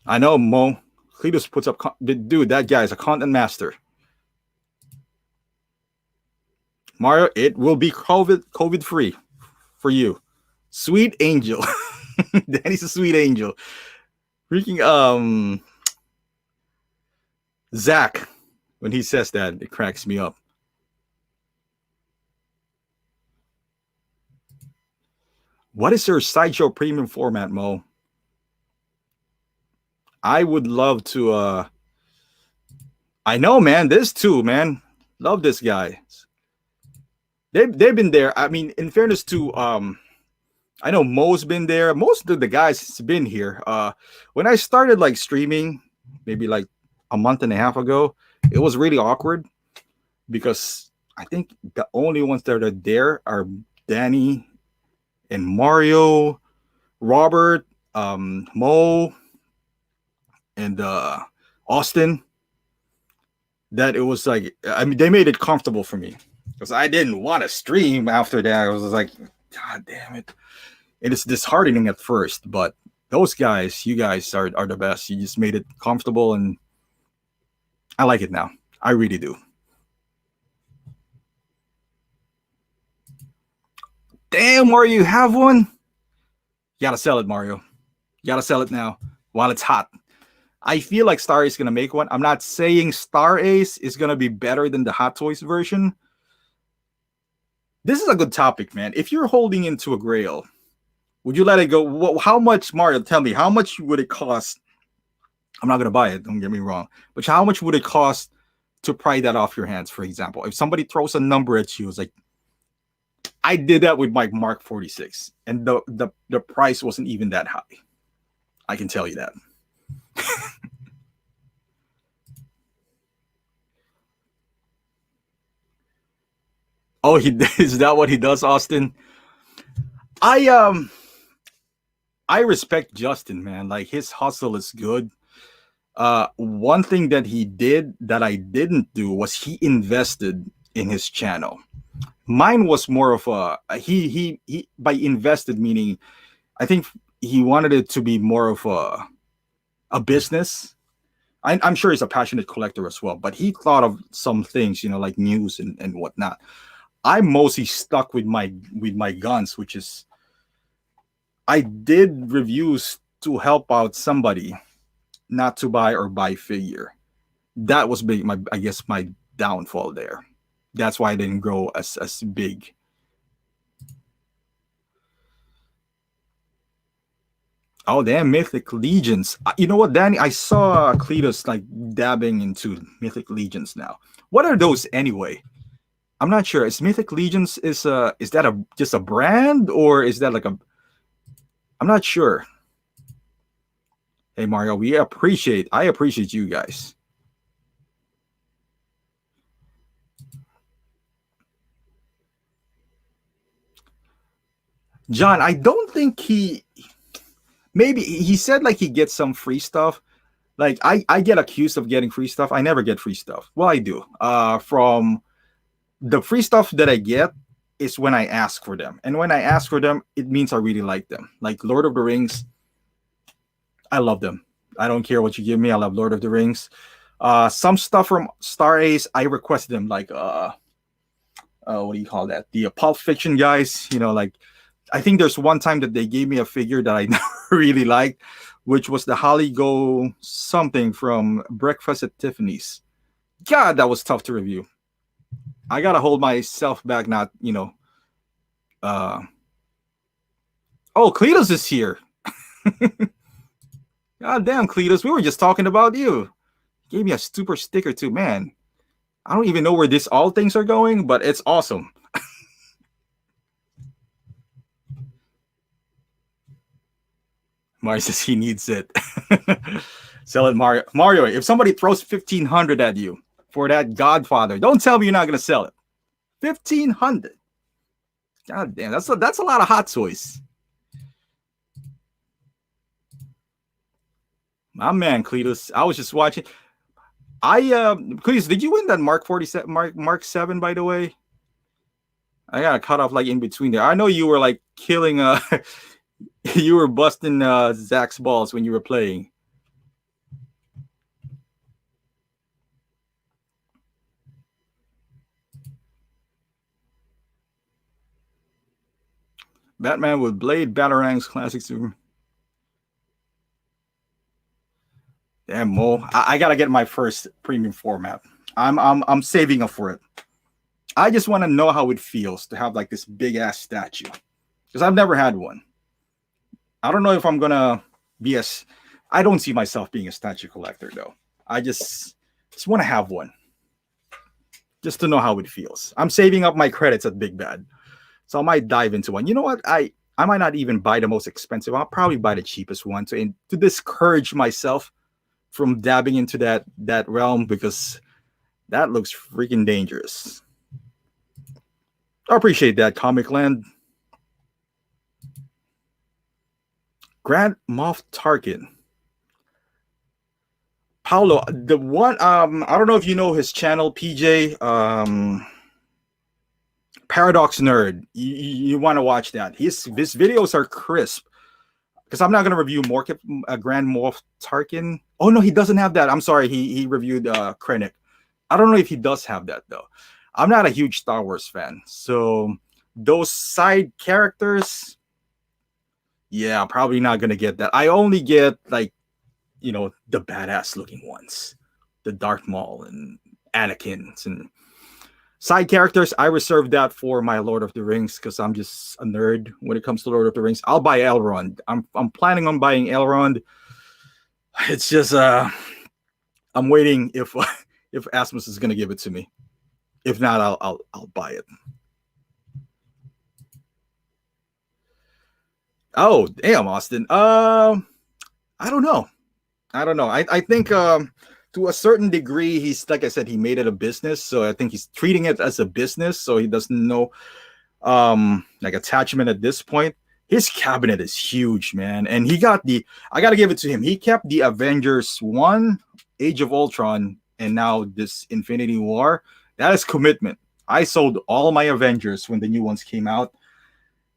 I know, Mo. Cletus puts up, dude, that guy is a content master. Mario, it will be COVID free for you. Sweet angel. Danny's a sweet angel. Freaking Zach, when he says that, it cracks me up. What is your Sideshow premium format, Mo? I would love to I know, man. This too, man. Love this guy. They've been there. I mean, in fairness to I know Mo's been there. Most of the guys has been here. When I started like streaming, maybe like a month and a half ago, it was really awkward because I think the only ones that are there are Danny and Mario, Robert, Mo, and Austin. That it was like, I mean, they made it comfortable for me because I didn't want to stream after that. I was like, God damn it. And it's disheartening at first, but those guys, you guys are the best. You just made it comfortable, and I like it now. I really do. Damn, Mario, you have one? You gotta sell it, Mario. You gotta sell it now while it's hot. I feel like Star Ace is gonna make one. I'm not saying Star Ace is gonna be better than the Hot Toys version. This is a good topic, man. If you're holding into a grail, would you let it go? How much, Mario? Tell me, how much would it cost? I'm not gonna buy it. Don't get me wrong, but how much would it cost to pry that off your hands? For example, if somebody throws a number at you, it's like, I did that with my Mark 46, and the price wasn't even that high. I can tell you that. Oh, is that what he does, Austin? I respect Justin, man. Like, his hustle is good. One thing that he did that I didn't do was he invested in his channel. Mine was more of a he by invested meaning, I think he wanted it to be more of a business. I'm sure he's a passionate collector as well, but he thought of some things, like news and whatnot. I'm mostly stuck with my guns, which is I did reviews to help out somebody, not to buy or buy figure. That was big. I guess my downfall there. That's why I didn't grow as big. Oh, damn, Mythic Legions. You know what, Danny? I saw Cletus like dabbing into Mythic Legions now. What are those anyway? I'm not sure. Is Mythic Legions is that just a brand, or is that like a? I'm not sure. Hey Mario, I appreciate you guys. John, I don't think maybe he said like he gets some free stuff. Like I get accused of getting free stuff. I never get free stuff. Well, I do. From the free stuff that I get is when I ask for them. And when I ask for them, it means I really like them. Like Lord of the Rings, I love them. I don't care what you give me. I love Lord of the Rings. Some stuff from Star Ace, I requested them, like what do you call that? The Pulp Fiction guys, like I think there's one time that they gave me a figure that I never really liked, which was the Holly Go something from Breakfast at Tiffany's. God, that was tough to review. I gotta hold myself back, not uh oh, Cletus is here. God damn, Cletus, we were just talking about you. Gave me a super sticker too, man. I don't even know where this all things are going, but it's awesome. Mario says he needs it. Sell it, Mario. Mario, if somebody throws 1,500 at you for that Godfather, don't tell me you're not gonna sell it. 1,500. God damn, that's a lot of hot toys. My man, Cletus. I was just watching. Cletus, did you win that Mark 47, Mark 7, by the way? I got cut off like in between there. I know you were like killing you were busting Zach's balls when you were playing. Batman with Blade, Batarangs, Classic Super. Damn, Mo. I gotta get my first premium format. I'm saving up for it. I just want to know how it feels to have like this big ass statue. Because I've never had one. I don't know if I'm gonna be as I don't see myself being a statue collector though. I just want to have one. Just to know how it feels. I'm saving up my credits at Big Bad. So I might dive into one. You know what? I might not even buy the most expensive. I'll probably buy the cheapest one to discourage myself from dabbing into that realm because that looks freaking dangerous. I appreciate that, Comic Land. Grand Moff Tarkin. Paulo, the one I don't know if you know his channel, PJ. Paradox Nerd. You want to watch that. His videos are crisp. Because I'm not gonna review more Grand Moff Tarkin. Oh no, he doesn't have that. I'm sorry, he reviewed Krennic. I don't know if he does have that though. I'm not a huge Star Wars fan, so those side characters, yeah, probably not gonna get that. I only get like the badass looking ones, the Darth Maul and Anakin's and side characters. I reserve that for my Lord of the Rings because I'm just a nerd when it comes to Lord of the Rings. I'll buy Elrond. I'm planning on buying Elrond. It's just I'm waiting if if Asmus is gonna give it to me. If not, I'll buy it. Oh damn, Austin. I don't know. I think to a certain degree, he's like I said, he made it a business. So I think he's treating it as a business. So he doesn't know like attachment at this point. His cabinet is huge, man. And he got I gotta give it to him. He kept the Avengers 1, Age of Ultron, and now this Infinity War. That is commitment. I sold all my Avengers when the new ones came out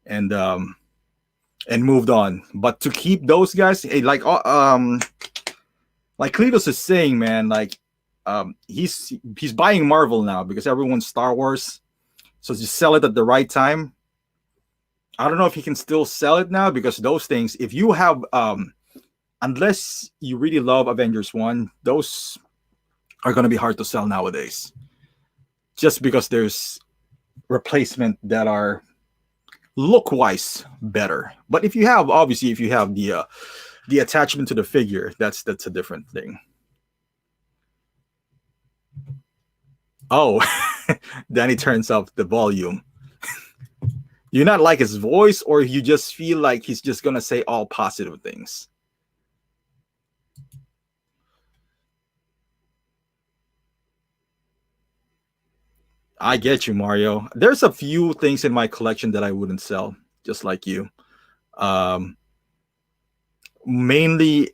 and moved on. But to keep those guys, like Cletus is saying, man, like he's buying Marvel now because everyone's Star Wars. So just sell it at the right time. I don't know if he can still sell it now because those things, if you have unless you really love Avengers 1, those are gonna be hard to sell nowadays. Just because there's replacement that are look wise better. But if you have the attachment to the figure, that's a different thing. Oh, Danny turns up the volume. You not like his voice, or you just feel like he's just gonna say all positive things? I get you, Mario. There's a few things in my collection that I wouldn't sell, just like you. Um, Mainly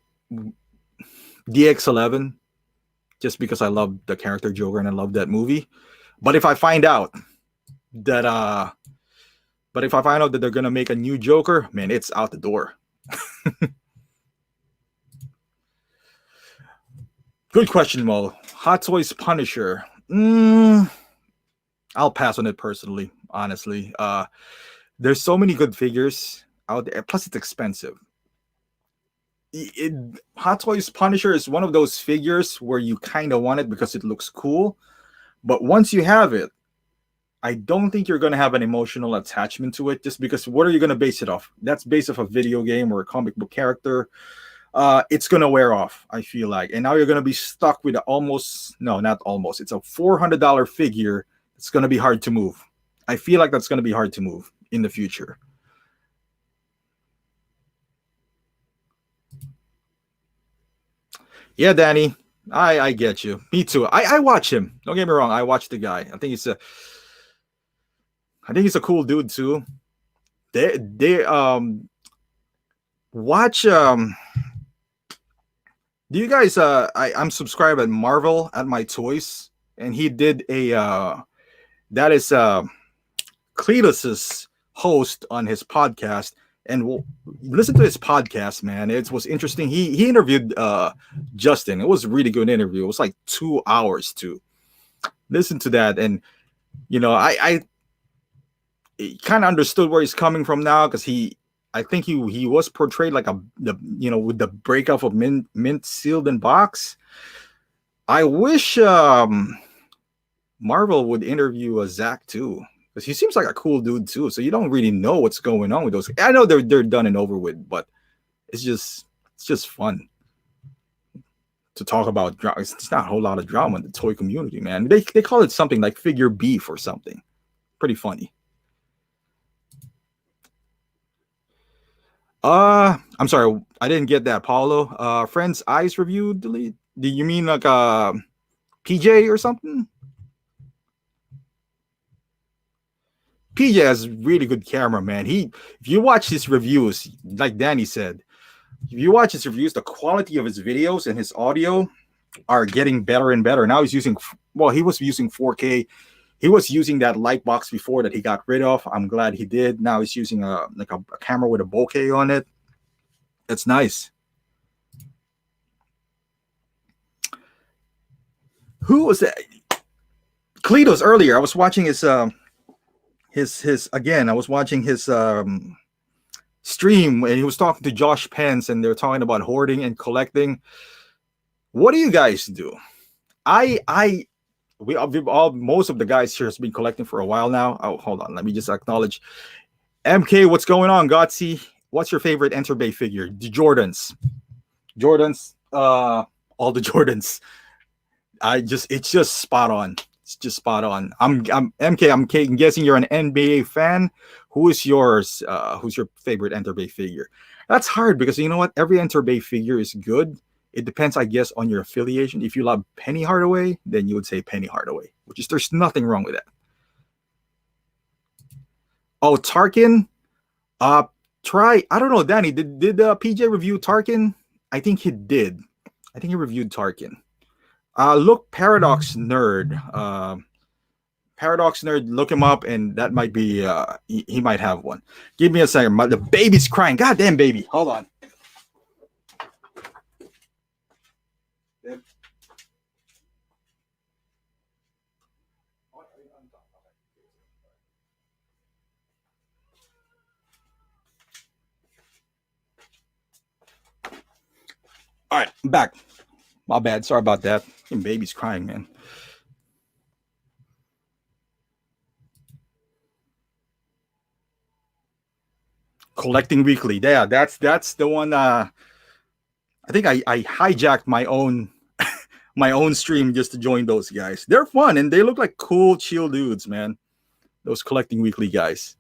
DX11, just because I love the character Joker and I love that movie. But if I find out that they're gonna make a new Joker, man, it's out the door. Good question, Mo. Hot Toys Punisher. I'll pass on it personally, honestly. There's so many good figures out there. Plus, it's expensive. Hot Toys Punisher is one of those figures where you kind of want it because it looks cool, but once you have it, I don't think you're going to have an emotional attachment to it, just because what are you going to base it off? That's based off a video game or a comic book character. It's going to wear off, I feel like. And now you're going to be stuck with almost, no, not almost. It's a $400 figure. It's going to be hard to move. I feel like that's going to be hard to move in the future. Yeah, Danny, I get you. Me too. I watch him. Don't get me wrong. I watch the guy. I think he's a cool dude too. They watch do you guys I'm subscribed at Marvel at my toys, and he did a that is Cletus's host on his podcast, and we'll listen to his podcast, man. It was interesting. He interviewed Justin. It was a really good interview. It was like 2 hours to listen to that, and I kind of understood where he's coming from now, because I think he was portrayed like with the breakup of mint sealed in box. I wish Marvel would interview Zach too, because he seems like a cool dude too. So you don't really know what's going on with those. I know they're done and over with, but it's just fun to talk about. It's not a whole lot of drama in the toy community, man. They call it something like figure beef or something. Pretty funny. I'm sorry, I didn't get that, Paulo. Friends Eyes review delete. Do you mean like PJ or something? PJ has really good camera, man. If you watch his reviews, like Danny said, if you watch his reviews, the quality of his videos and his audio are getting better and better. Now he was using 4K. He was using that light box before that he got rid of. I'm glad he did. Now he's using a camera with a bokeh on it. It's nice. Who was that? Cletus earlier. I was watching his again. I was watching his stream, and he was talking to Josh Pence, and they're talking about hoarding and collecting. What do you guys do? Most of the guys here has been collecting for a while now. Oh, hold on, let me just acknowledge. MK, what's going on? Gotsy, what's your favorite Enter Bay figure? The Jordans, all the Jordans. It's just spot on. It's just spot on. I'm MK. I'm guessing you're an NBA fan. Who is yours? Who's your favorite Enter Bay figure? That's hard, because you know what? Every Enter Bay figure is good. It depends, I guess, on your affiliation. If you love Penny Hardaway, then you would say Penny Hardaway, there's nothing wrong with that. Oh, Tarkin. I don't know, Danny. Did PJ review Tarkin? I think he did. I think he reviewed Tarkin. Look, Paradox Nerd. Paradox Nerd, look him up, and that might be he might have one. Give me a second. The baby's crying. Goddamn baby. Hold on. All right, I'm back. My bad. Sorry about that. Baby's crying, man. Collecting Weekly. Yeah, that's the one. I think I hijacked my own my own stream just to join those guys. They're fun, and they look like cool, chill dudes, man. Those Collecting Weekly guys.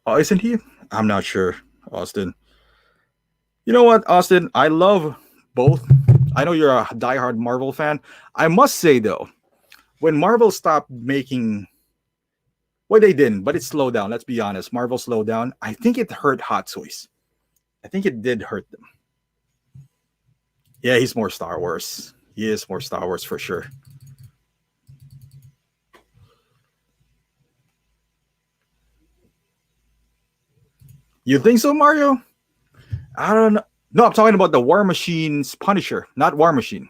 Oh, isn't he? I'm not sure, Austin. You know what, Austin? I love both. I know you're a diehard Marvel fan. I must say, though, when Marvel stopped making, well, they didn't, but it slowed down. Let's be honest. Marvel slowed down. I think it hurt Hot Toys. I think it did hurt them. Yeah, he's more Star Wars. He is more Star Wars for sure. You think so, Mario? I don't know. No, I'm talking about the War Machine's Punisher, not War Machine.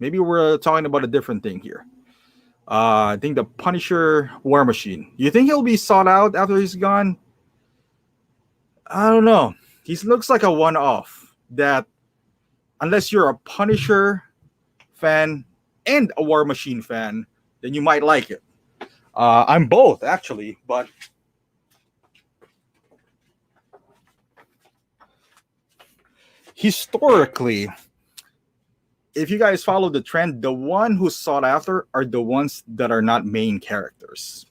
Maybe we're talking about a different thing here. I think the Punisher War Machine. You think he'll be sought out after he's gone? I don't know. He looks like a one-off that unless you're a Punisher fan and a War Machine fan, then you might like it. I'm both actually, but historically, if you guys follow the trend, the one who's sought after are the ones that are not main characters.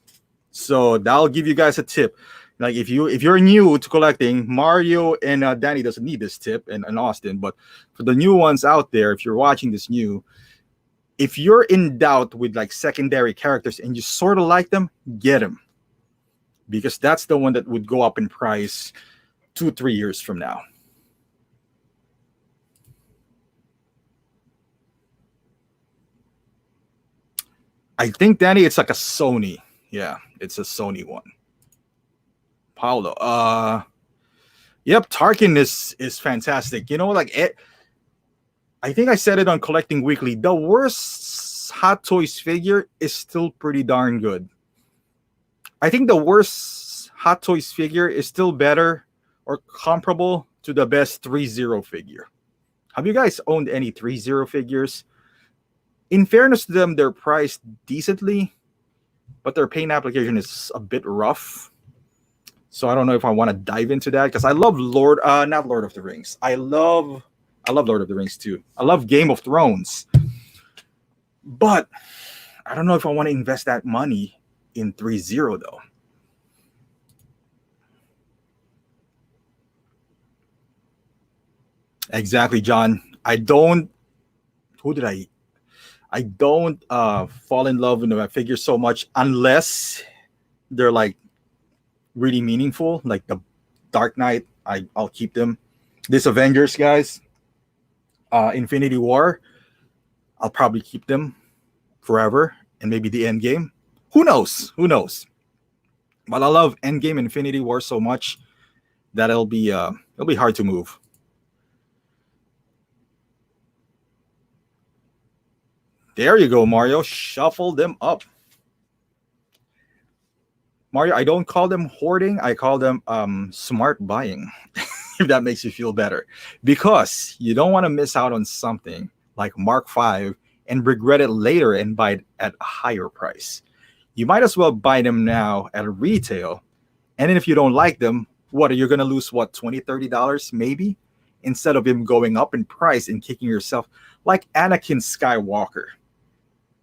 So that'll give you guys a tip. Like if you're new to collecting, Mario and Danny doesn't need this tip, and Austin, but for the new ones out there, if you're watching this new, if you're in doubt with like secondary characters and you sort of like them, get them, because that's the one that would go up in price 2-3 years from now. I think, Danny, it's like a Sony. Yeah, it's a Sony one. Paulo. Yep, Tarkin is fantastic. You know, like I think I said it on Collecting Weekly. The worst Hot Toys figure is still pretty darn good. I think the worst Hot Toys figure is still better or comparable to the best 3-0 figure. Have you guys owned any 3-0 figures? In fairness to them, they're priced decently, but their paint application is a bit rough. So I don't know if I want to dive into that, because I love not Lord of the Rings. I love Lord of the Rings too. I love Game of Thrones. But I don't know if I want to invest that money in 3-0 though. Exactly, John. I don't fall in love with my figures so much unless they're like really meaningful, like the Dark Knight. I'll keep them. This Avengers, guys, Infinity War, I'll probably keep them forever, and maybe the Endgame. Who knows? But I love Endgame, Infinity War so much that it'll be hard to move. There you go, Mario. Shuffle them up. Mario, I don't call them hoarding. I call them smart buying, if that makes you feel better. Because you don't want to miss out on something like Mark V and regret it later and buy it at a higher price. You might as well buy them now at a retail. And then if you don't like them, what, are you going to lose, what, $20, $30 maybe? Instead of him going up in price and kicking yourself, like Anakin Skywalker.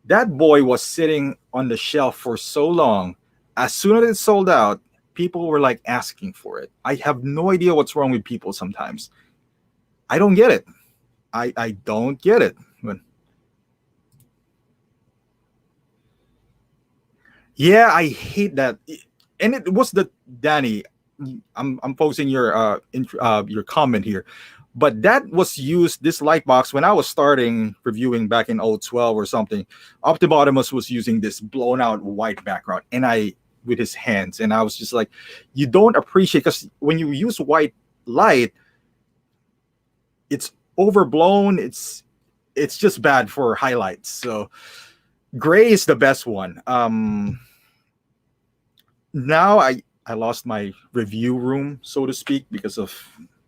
That boy was sitting on the shelf for so long. As soon as it sold out, people were like asking for it. I have no idea what's wrong with people sometimes. I don't get it. I don't get it. Yeah, I hate that. And it was the Danny. I'm posting your comment here. But that was used, this light box, when I was starting reviewing back in 2012 or something. Optibottomus was using this blown out white background, and with his hands, and I was just like, you don't appreciate, because when you use white light, it's overblown. It's just bad for highlights. So gray is the best one. Now I lost my review room, so to speak, because of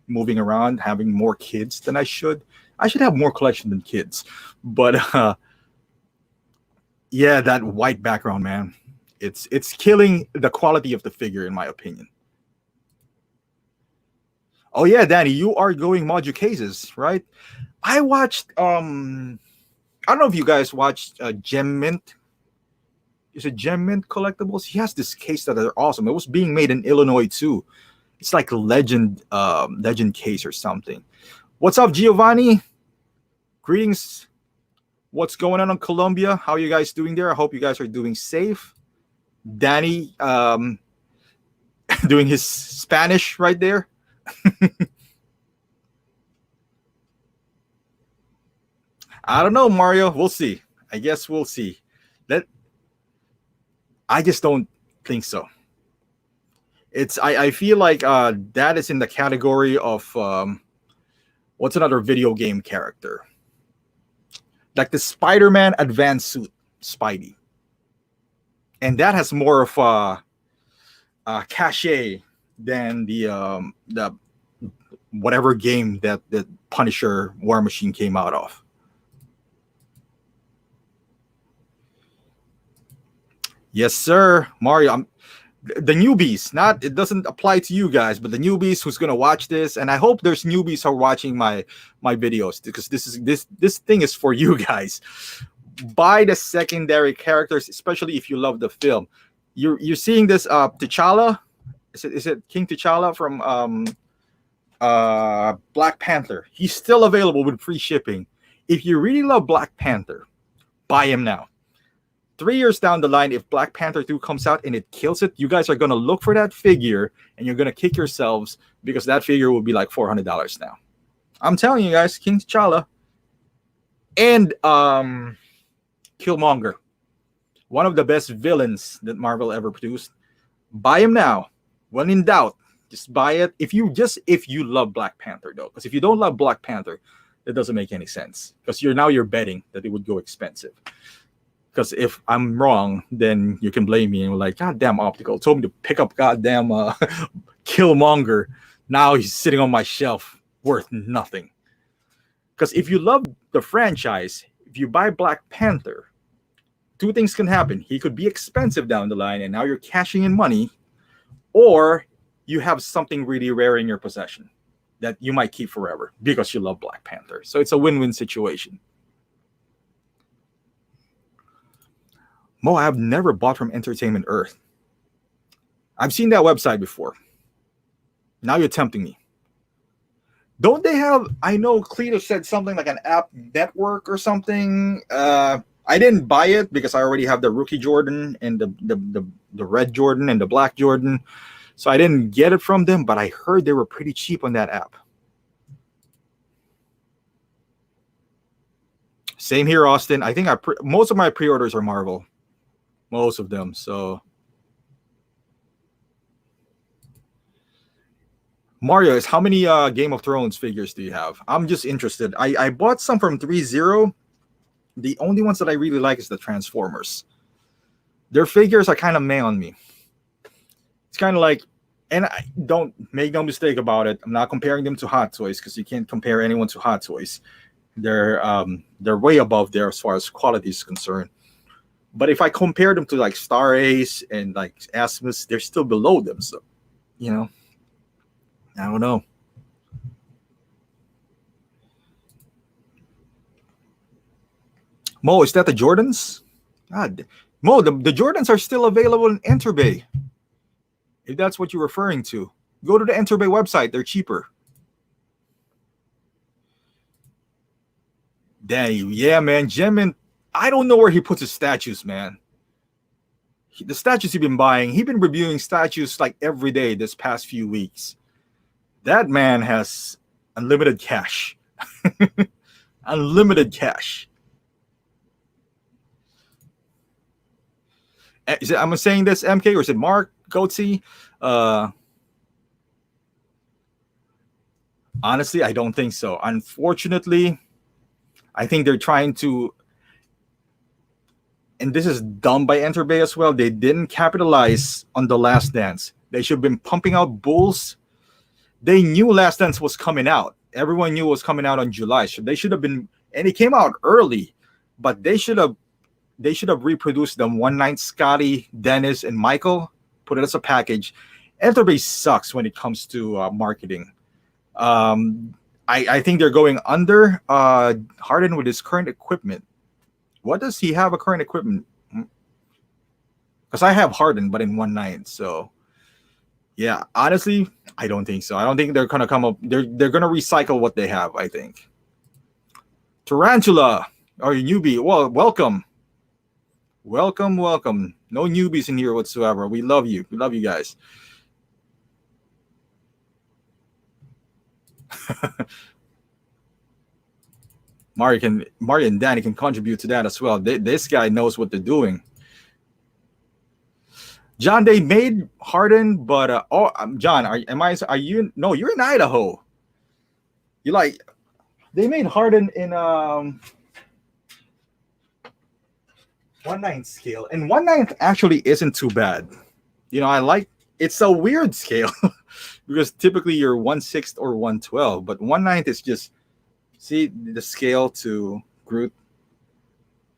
moving around, having more kids than I should. I should have more collection than kids. But yeah, that white background, man, it's killing the quality of the figure, in my opinion. Oh yeah, Danny, you are going module cases, right? I watched I don't know if you guys watched Gem Mint. Is it Gem Mint Collectibles? He has this case that are awesome. It was being made in Illinois too. It's like a legend case or something. What's up, Giovanni? Greetings. What's going on in Colombia? How are you guys doing there? I hope you guys are doing safe. Danny doing his Spanish right there. I don't know, Mario. We'll see. I guess we'll see. I just don't think so. I feel like that is in the category of what's another video game character? Like the Spider-Man Advanced Suit Spidey. And that has more of a cachet than the whatever game that Punisher War Machine came out of. Yes, sir, Mario. The newbies, not it doesn't apply to you guys, but the newbies who's gonna watch this, and I hope there's newbies who are watching my videos, because this thing is for you guys. Buy the secondary characters, especially if you love the film. You're seeing this T'Challa. Is it King T'Challa from Black Panther? He's still available with free shipping. If you really love Black Panther, buy him now. 3 years down the line, if Black Panther 2 comes out and it kills it, you guys are going to look for that figure and you're going to kick yourselves, because that figure will be like $400 now. I'm telling you guys, King T'Challa and Killmonger, one of the best villains that Marvel ever produced. Buy him now. When in doubt, just buy it. If you love Black Panther, though, because if you don't love Black Panther, it doesn't make any sense, because you're betting that it would go expensive. Because if I'm wrong, then you can blame me and we're like, goddamn, Optical told me to pick up goddamn Killmonger. Now he's sitting on my shelf worth nothing. Because if you love the franchise, if you buy Black Panther, two things can happen. He could be expensive down the line and now you're cashing in money, or you have something really rare in your possession that you might keep forever because you love Black Panther. So it's a win-win situation. Mo, I've never bought from Entertainment Earth. I've seen that website before. Now you're tempting me. Don't they have, I know Cleto said something like an app network or something. I didn't buy it because I already have the rookie Jordan and the red Jordan and the black Jordan. So I didn't get it from them, but I heard they were pretty cheap on that app. Same here, Austin. I think most of my pre-orders are Marvel. Most of them. So Mario, how many Game of Thrones figures do you have? I'm just interested. I bought some from 3-0. The only ones that I really like is the Transformers. Their figures are kind of meh on me. It's kind of like, and I don't make no mistake about it, I'm not comparing them to Hot Toys, because you can't compare anyone to Hot Toys. They're way above there as far as quality is concerned. But if I compare them to like Star Ace and like Asmus, they're still below them. So, I don't know. Mo, is that the Jordans? God, Mo, the Jordans are still available in Enterbay. If that's what you're referring to, go to the Enterbay website. They're cheaper. Dang, yeah, man. Gemin, I don't know where he puts his statues, man. The statues he's been buying, he's been reviewing statues like every day this past few weeks. That man has unlimited cash. Unlimited cash. I'm saying this, MK, or is it Mark Goatsy? Honestly, I don't think so. Unfortunately, I think they're trying to, and this is done by Enterbay as well, they didn't capitalize on The Last Dance. They should have been pumping out bulls. They knew Last Dance was coming out. Everyone knew it was coming out on July. So they should have been, and it came out early, but they should have reproduced them one night. Scotty, Dennis, and Michael, put it as a package. Enterbay sucks when it comes to marketing. I think they're going under Harden with his current equipment. What does he have a current equipment? Because I have Harden, but in 1.9. So yeah, honestly, I don't think so. I don't think they're gonna come up. They're gonna recycle what they have, I think. Tarantula, or newbie. Well, welcome. Welcome. No newbies in here whatsoever. We love you. We love you guys. Mario and Danny can contribute to that as well. This guy knows what they're doing. John, they made Harden, but John, are you? No, you're in Idaho. You like? They made Harden in 1/9 scale, and 1/9 actually isn't too bad. I like It's a weird scale because typically you're 1/6 or 1/12, but 1/9 is just see the scale to Groot.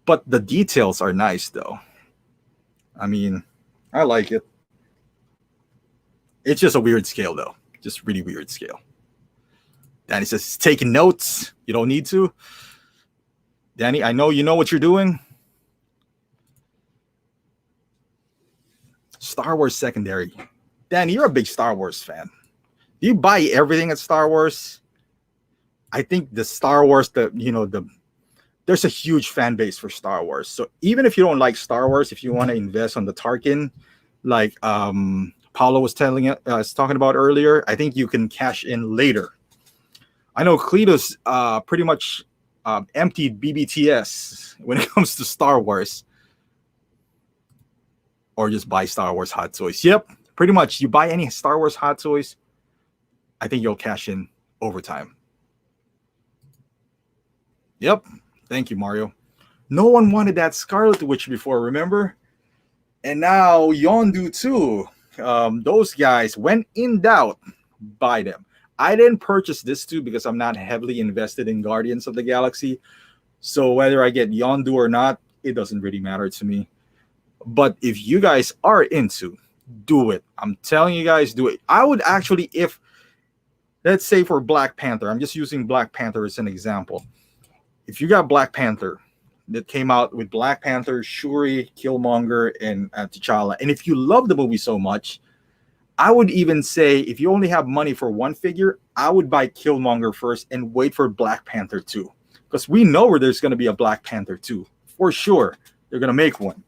But the details are nice though. I mean, I like it. It's just a weird scale though. Just really weird scale. Danny says, taking notes. You don't need to. Danny, I know you know what you're doing. Star Wars secondary. Danny, you're a big Star Wars fan. Do you buy everything at Star Wars? I think the Star Wars, there's a huge fan base for Star Wars. So even if you don't like Star Wars, if you want to invest on the Tarkin, like Paulo was talking about earlier, I think you can cash in later. I know Cletus pretty much emptied BBTS when it comes to Star Wars. Or just buy Star Wars hot toys. Yep, pretty much. You buy any Star Wars hot toys, I think you'll cash in over time. Yep. Thank you, Mario. No one wanted that Scarlet Witch before, remember? And now Yondu too. Those guys, when in doubt, buy them. I didn't purchase this too because I'm not heavily invested in Guardians of the Galaxy. So whether I get Yondu or not, it doesn't really matter to me. But if you guys are into, do it. I'm telling you guys, do it. I would actually, if, let's say for Black Panther, I'm just using Black Panther as an example. If you got Black Panther that came out with Black Panther, Shuri, Killmonger, and T'Challa, and if you love the movie so much, I would even say if you only have money for one figure, I would buy Killmonger first and wait for Black Panther 2. Because we know where there's going to be a Black Panther 2. For sure, they're going to make one.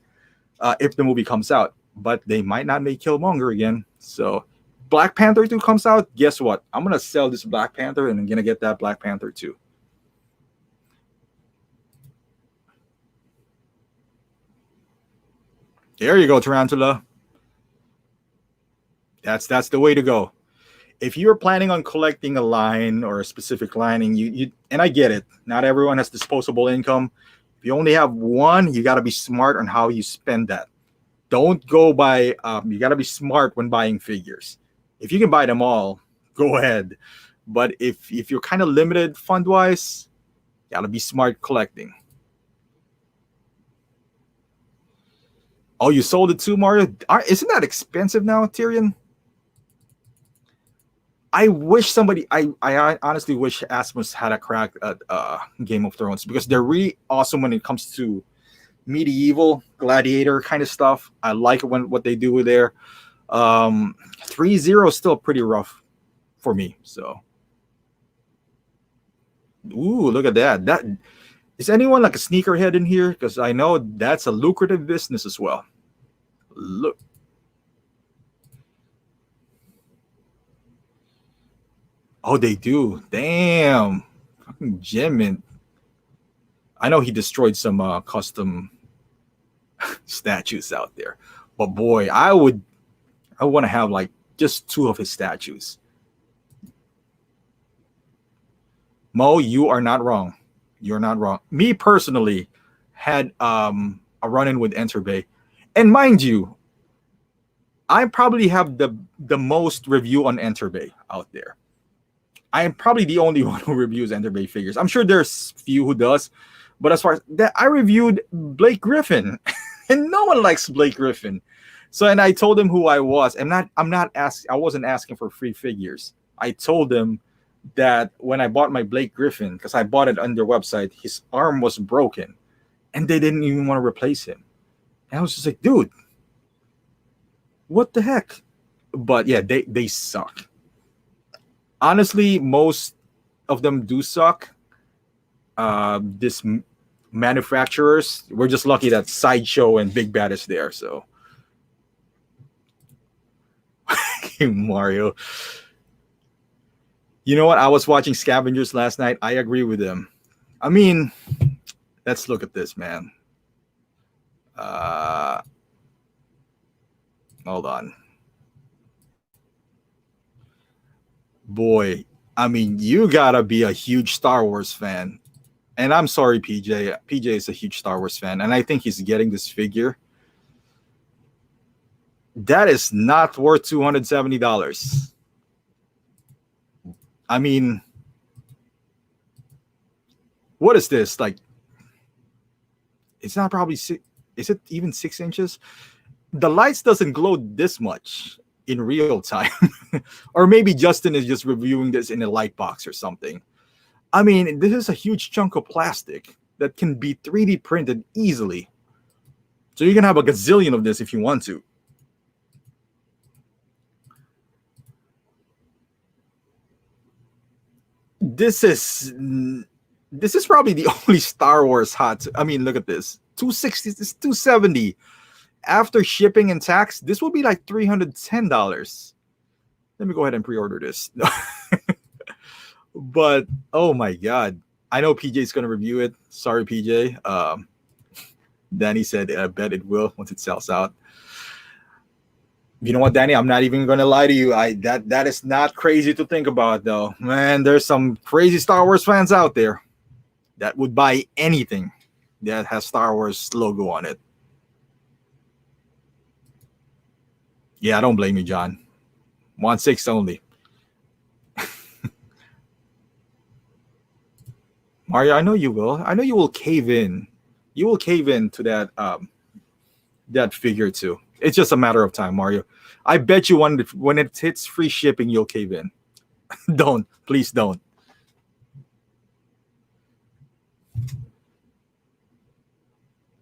If the movie comes out, but they might not make Killmonger again. So Black Panther 2 comes out, guess what? I'm going to sell this Black Panther and I'm going to get that Black Panther 2. There you go, Tarantula. That's the way to go. If you're planning on collecting a line or a specific line, and you and I get it, not everyone has disposable income. If you only have one, you got to be smart on how you spend that. Don't go by, you got to be smart when buying figures. If you can buy them all, go ahead. But if you're kind of limited fund-wise, you got to be smart collecting. Oh, you sold it too, Mario? Isn't that expensive now, Tyrion? I wish I honestly wish Asmus had a crack at Game of Thrones because they're really awesome when it comes to medieval gladiator kind of stuff. I like it what they do with there. 3-0 is still pretty rough for me. So, ooh, look at that. That is anyone like a sneakerhead in here? Because I know that's a lucrative business as well. Look. Oh, they do. Damn. Fucking Jimin. I know he destroyed some custom statues out there. But boy, I want to have like just 2 of his statues. Mo, you are not wrong. You're not wrong. Me personally had a run-in with Enterbay. And mind you, I probably have the most review on Enterbay out there. I am probably the only one who reviews Enterbay figures. I'm sure there's few who does, but as far as that, I reviewed Blake Griffin, and no one likes Blake Griffin. So, and I told him who I was. I wasn't asking for free figures. I told them that when I bought my Blake Griffin, because I bought it on their website, his arm was broken, and they didn't even want to replace him. And I was just like, dude, what the heck? But yeah, they suck. Honestly, most of them do suck. This manufacturers, we're just lucky that Sideshow and Big Bad is there. So, Mario. You know what? I was watching Scavengers last night. I agree with them. I mean, let's look at this, man. Hold on. Boy, I mean, you gotta be a huge Star Wars fan. And I'm sorry, PJ. PJ is a huge Star Wars fan, and I think he's getting this figure. That is not worth $270. I mean, what is this? Like, it's not probably six, is it even 6 inches? The lights doesn't glow this much in real time. Or maybe Justin is just reviewing this in a light box or something. I mean, this is a huge chunk of plastic that can be 3D printed easily. So you can have a gazillion of this if you want to. This is probably the only Star Wars hot. I mean, look at this. 260, this 270. After shipping and tax, this will be like $310. Let me go ahead and pre-order this. But oh my god, I know PJ's gonna review it. Sorry, PJ. Danny said, I bet it will once it sells out. You know what, Danny? I'm not even gonna lie to you. That is not crazy to think about, though. Man, there's some crazy Star Wars fans out there that would buy anything that has Star Wars logo on it. Yeah, I don't blame you, John. 1/6 only. Mario, I know you will. I know you will cave in. You will cave in to that figure too. It's just a matter of time, Mario. I bet you when it hits free shipping, you'll cave in. Don't. Please don't.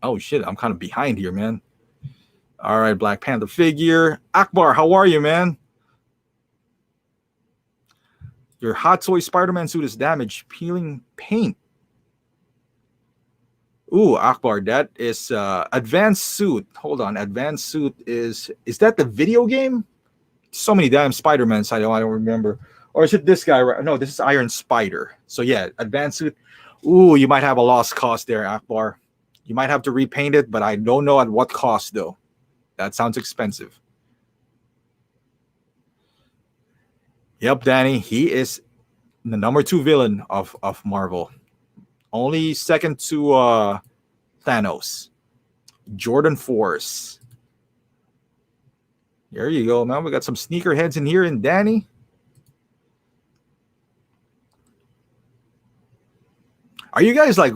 Oh shit, I'm kind of behind here, man. All right, Black Panther figure. Akbar, how are you, man? Your Hot Toy Spider-Man suit is damaged, peeling paint. Ooh, Akbar, that is Advanced Suit. Hold on, Advanced Suit is that the video game? So many damn Spider-Mans, I don't remember. Or is it this guy? No, this is Iron Spider. So yeah, Advanced Suit. Ooh, you might have a lost cost there, Akbar. You might have to repaint it, but I don't know at what cost though. That sounds expensive. Yep, Danny, he is the number 2 villain of Marvel. Only second to Thanos. Jordan Force. There you go, man. We got some sneaker heads in here, and Danny. Are you guys like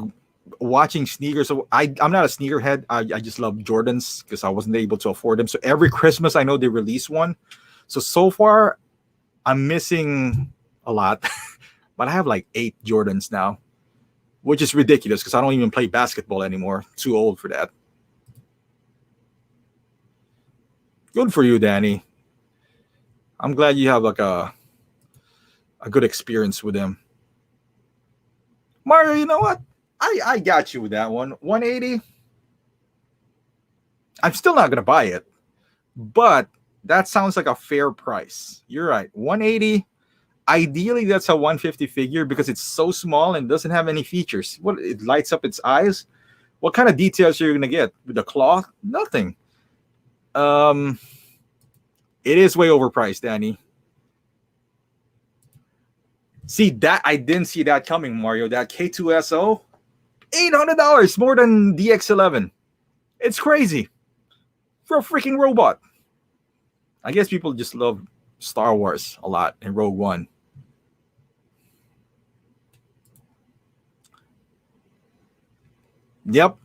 watching sneakers? So I'm not a sneakerhead. I just love Jordans because I wasn't able to afford them. So every Christmas I know they release one. So far I'm missing a lot. But I have like 8 Jordans now, which is ridiculous because I don't even play basketball anymore. Too old for that. Good for you, Danny. I'm glad you have like a good experience with them. Mario, you know what? I got you with that one. 180. I'm still not gonna buy it, but that sounds like a fair price. You're right. 180. Ideally, that's a 150 figure because it's so small and doesn't have any features. What, it lights up its eyes? What kind of details are you gonna get with the cloth? Nothing. It is way overpriced, Danny. See that? I didn't see that coming, Mario. That K2SO, $800 more than DX11. It's crazy for a freaking robot. I guess people just love Star Wars a lot and Rogue One. Yep,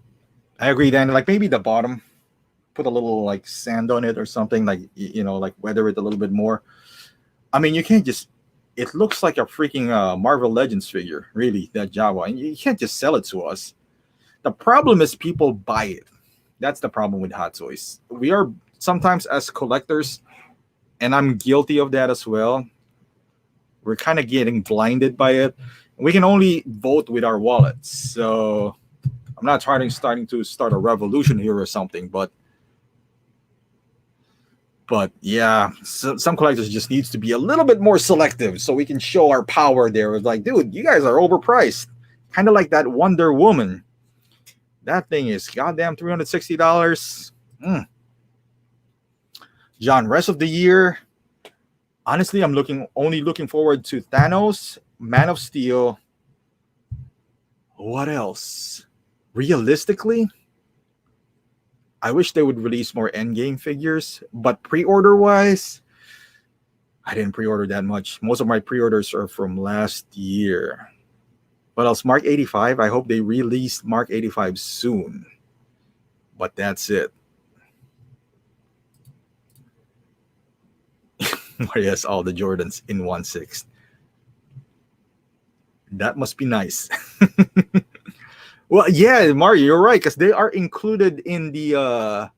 I agree, Dan. Like maybe the bottom, put a little like sand on it or something, like like weather it a little bit more. I mean, you can't just. It looks like a freaking Marvel Legends figure, really, that Jawa, and you can't just sell it to us. The problem is people buy it. That's the problem with Hot Toys. We are sometimes as collectors, and I'm guilty of that as well. We're kind of getting blinded by it. We can only vote with our wallets. So I'm not starting to start a revolution here or something, but yeah, some collectors just needs to be a little bit more selective so we can show our power there. It's like, dude, you guys are overpriced. Kind of like that Wonder Woman. That thing is goddamn $360. John, rest of the year, honestly, I'm only looking forward to Thanos, Man of Steel. What else? Realistically, I wish they would release more Endgame figures, but pre-order wise, I didn't pre-order that much. Most of my pre-orders are from last year. What else? Mark 85. I hope they release Mark 85 soon. But that's it. Yes, all the Jordans in 1/6. That must be nice. Well, yeah, Mario, you're right, because they are included in the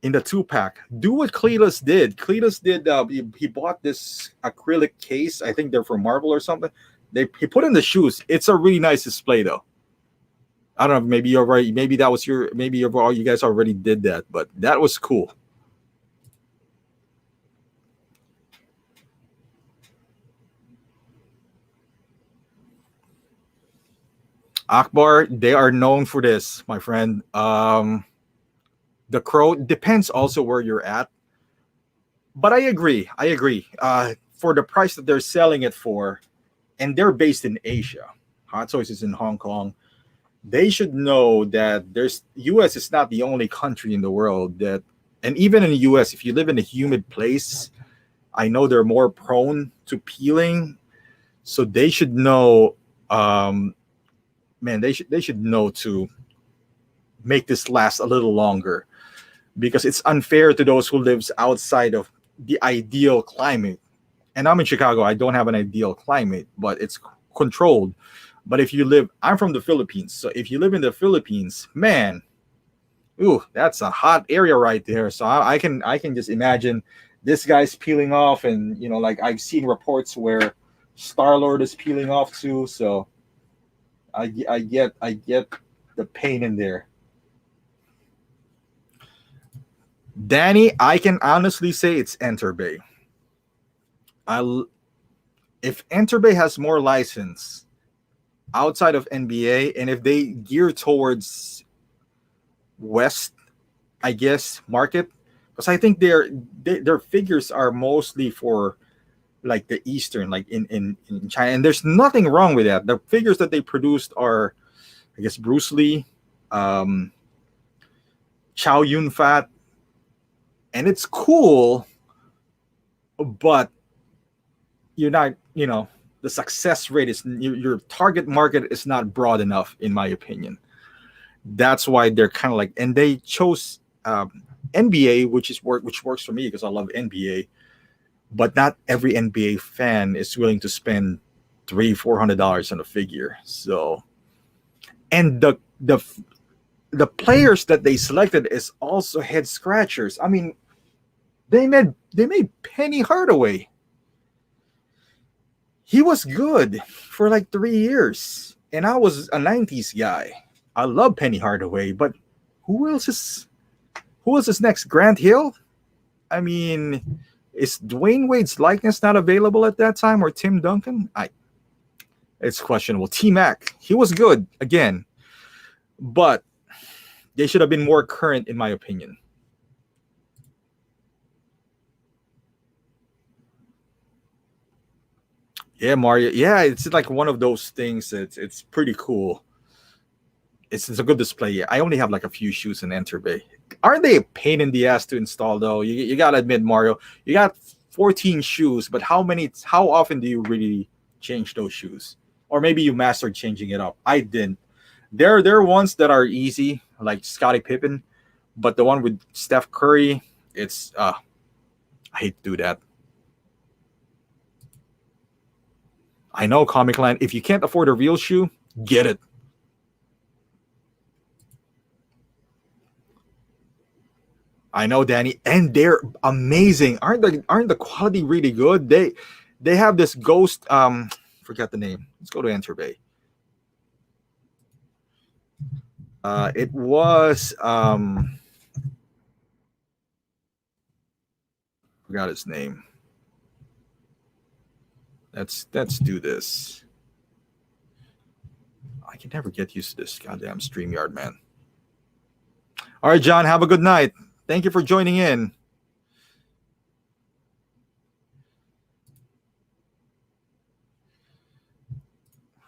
2-pack. Do what Cletus did. Cletus did. He bought this acrylic case. I think they're from Marvel or something. He put in the shoes. It's a really nice display, though. I don't know. Maybe you're right. Maybe that was your. Maybe you guys already did that, but that was cool. Akbar, they are known for this, my friend. The Crow depends also where you're at, but I agree. For the price that they're selling it for, and they're based in Asia. Hot Toys is in Hong Kong. They should know that U.S. is not the only country in the world that, and even in the U.S., if you live in a humid place, I know they're more prone to peeling. So they should know, man, they should know to make this last a little longer, because it's unfair to those who lives outside of the ideal climate. And I'm in Chicago. I don't have an ideal climate, but it's controlled. But if you live, I'm from the Philippines. So if you live in the Philippines, man, ooh, that's a hot area right there. So I can just imagine this guy's peeling off, and like I've seen reports where Star-Lord is peeling off too. So I get the pain in there. Danny, I can honestly say it's Enterbay. If Enterbay has more license outside of NBA, and if they gear towards West, I guess, market, because I think their figures are mostly for like the Eastern, like in China, and there's nothing wrong with that. The figures that they produced are, I guess, Bruce Lee, Chow Yun Fat, and it's cool, but you're not, the success rate is, your target market is not broad enough, in my opinion. That's why they're kind of like, and they chose NBA, which works for me because I love NBA, but not every NBA fan is willing to spend $300-$400 on a figure. So, and the players that they selected is also head scratchers. I mean, they made Penny Hardaway. He was good for like 3 years, and I was a 90s guy. I love Penny Hardaway, but who else is next? Grant Hill? I mean, is Dwayne Wade's likeness not available at that time, or Tim Duncan? It's questionable. T-Mac, he was good again, but they should have been more current, in my opinion. Yeah, Mario. Yeah, it's like one of those things. It's pretty cool. It's a good display. Yeah, I only have like a few shoes in Enterbay. Aren't they a pain in the ass to install though? You gotta admit, Mario, you got 14 shoes, but how often do you really change those shoes? Or maybe you mastered changing it up. I didn't. There are ones that are easy, like Scottie Pippen, but the one with Steph Curry, it's I hate to do that. I know, Comic Land. If you can't afford a real shoe, get it. I know, Danny, and they're amazing. Aren't the quality really good? They have this ghost. Forget the name. Let's go to Enterbay. It was forgot his name. Let's do this. I can never get used to this goddamn StreamYard, man. All right, John, have a good night. Thank you for joining in.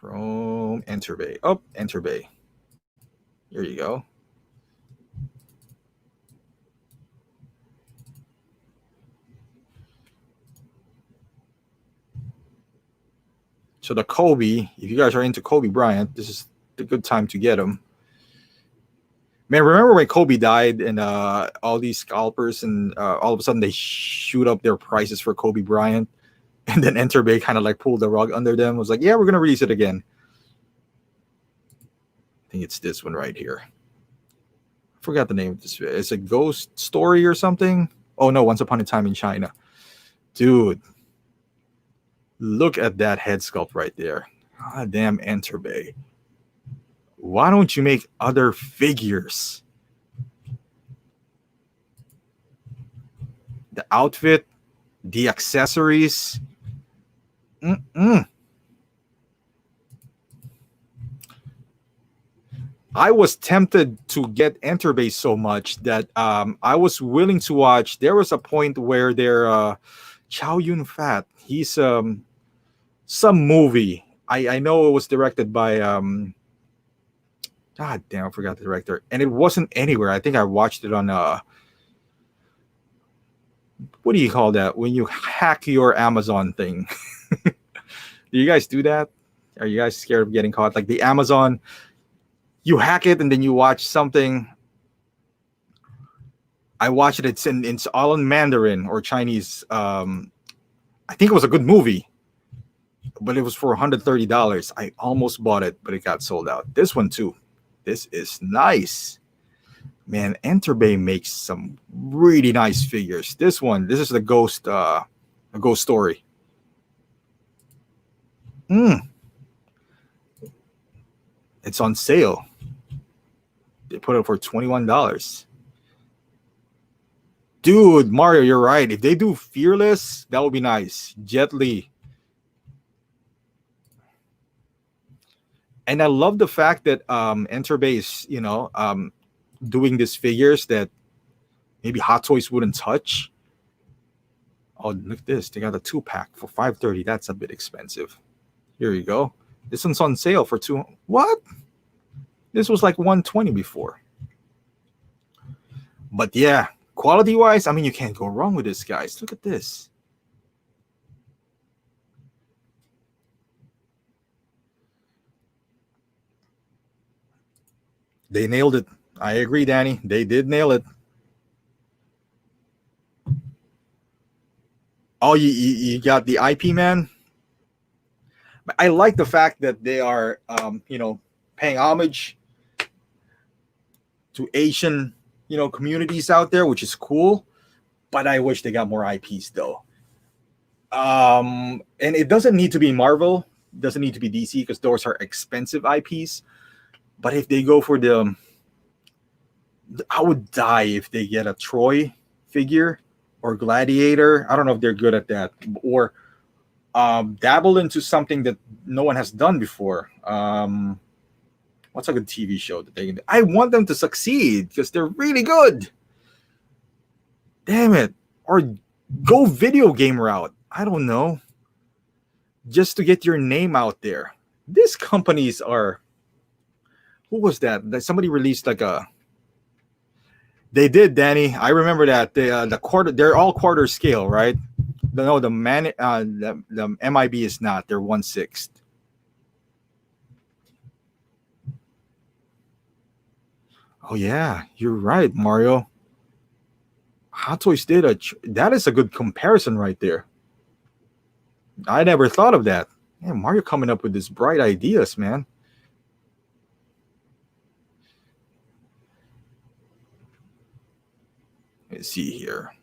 From Enterbay. Oh, Enterbay. Here you go. So the Kobe, if you guys are into Kobe Bryant, this is the good time to get him. Man, remember when Kobe died and all these scalpers and all of a sudden they shoot up their prices for Kobe Bryant, and then Enterbay kind of like pulled the rug under them. It was like, yeah, we're gonna release it again. I think it's this one right here. I forgot the name of this. It's a ghost story or something. Oh no, Once Upon a Time in China. Dude, look at that head sculpt right there. God damn, Enterbay. Why don't you make other figures? The outfit, the accessories. I was tempted to get Enterbay so much that I was willing to watch. There was a point where Chow Yun Fat, he's some movie. I know it was directed by God damn, I forgot the director. And it wasn't anywhere. I think I watched it on what do you call that? When you hack your Amazon thing. Do you guys do that? Are you guys scared of getting caught? Like the Amazon, you hack it and then you watch something. I watched it. It's all in Mandarin or Chinese. I think it was a good movie, but it was for $130. I almost bought it, but it got sold out. This one too. This is nice. Man, Enterbay makes some really nice figures. This is the ghost, a ghost story. It's on sale. They put it for $21. Dude, Mario, you're right. If they do Fearless, that would be nice. Jet Li. And I love the fact that Enterbay is, doing these figures that maybe Hot Toys wouldn't touch. Oh, look at this. They got a 2-pack for $530. That's a bit expensive. Here you go. This one's on sale for what? This was like $120 before. But yeah, quality-wise, I mean, you can't go wrong with this, guys. Look at this. They nailed it. I agree, Danny. They did nail it. Oh, you got the IP, man. I like the fact that they are, paying homage to Asian, communities out there, which is cool. But I wish they got more IPs, though. And it doesn't need to be Marvel. It doesn't need to be DC because those are expensive IPs. But if they go for I would die if they get a Troy figure or Gladiator. I don't know if they're good at that. Or dabble into something that no one has done before. What's a good TV show that they can do? I want them to succeed because they're really good. Damn it. Or go video game route. I don't know. Just to get your name out there. These companies are... Who was that? Somebody released like a... They did, Danny. I remember that. The quarter, they're all quarter scale, right? No, the MIB is not. They're 1/6. Oh yeah, you're right, Mario. Hot Toys did that is a good comparison right there. I never thought of that. Yeah, Mario coming up with these bright ideas, man. Let's see here.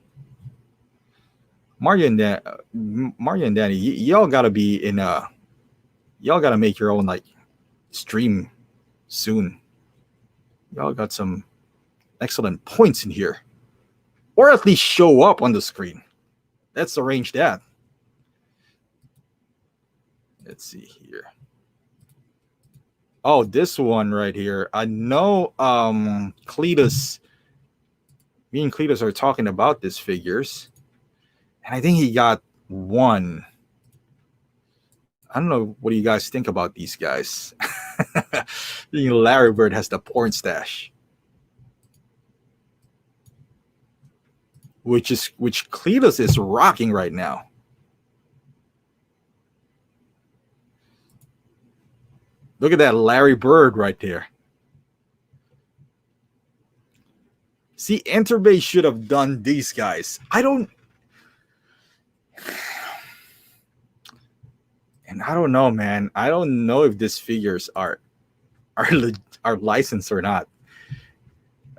Mario and Danny, y'all gotta be in y'all gotta make your own like stream soon. Y'all got some excellent points in here. Or at least show up on the screen. Let's arrange that. Let's see here. Oh, this one right here. I know Cletus. Me and Cletus are talking about these figures. And I think he got one. I don't know. What do you guys think about these guys? Larry Bird has the porn stash. Which Cletus is rocking right now. Look at that Larry Bird right there. See, Enterbay should have done these guys. I don't know, man. I don't know if these figures are licensed or not.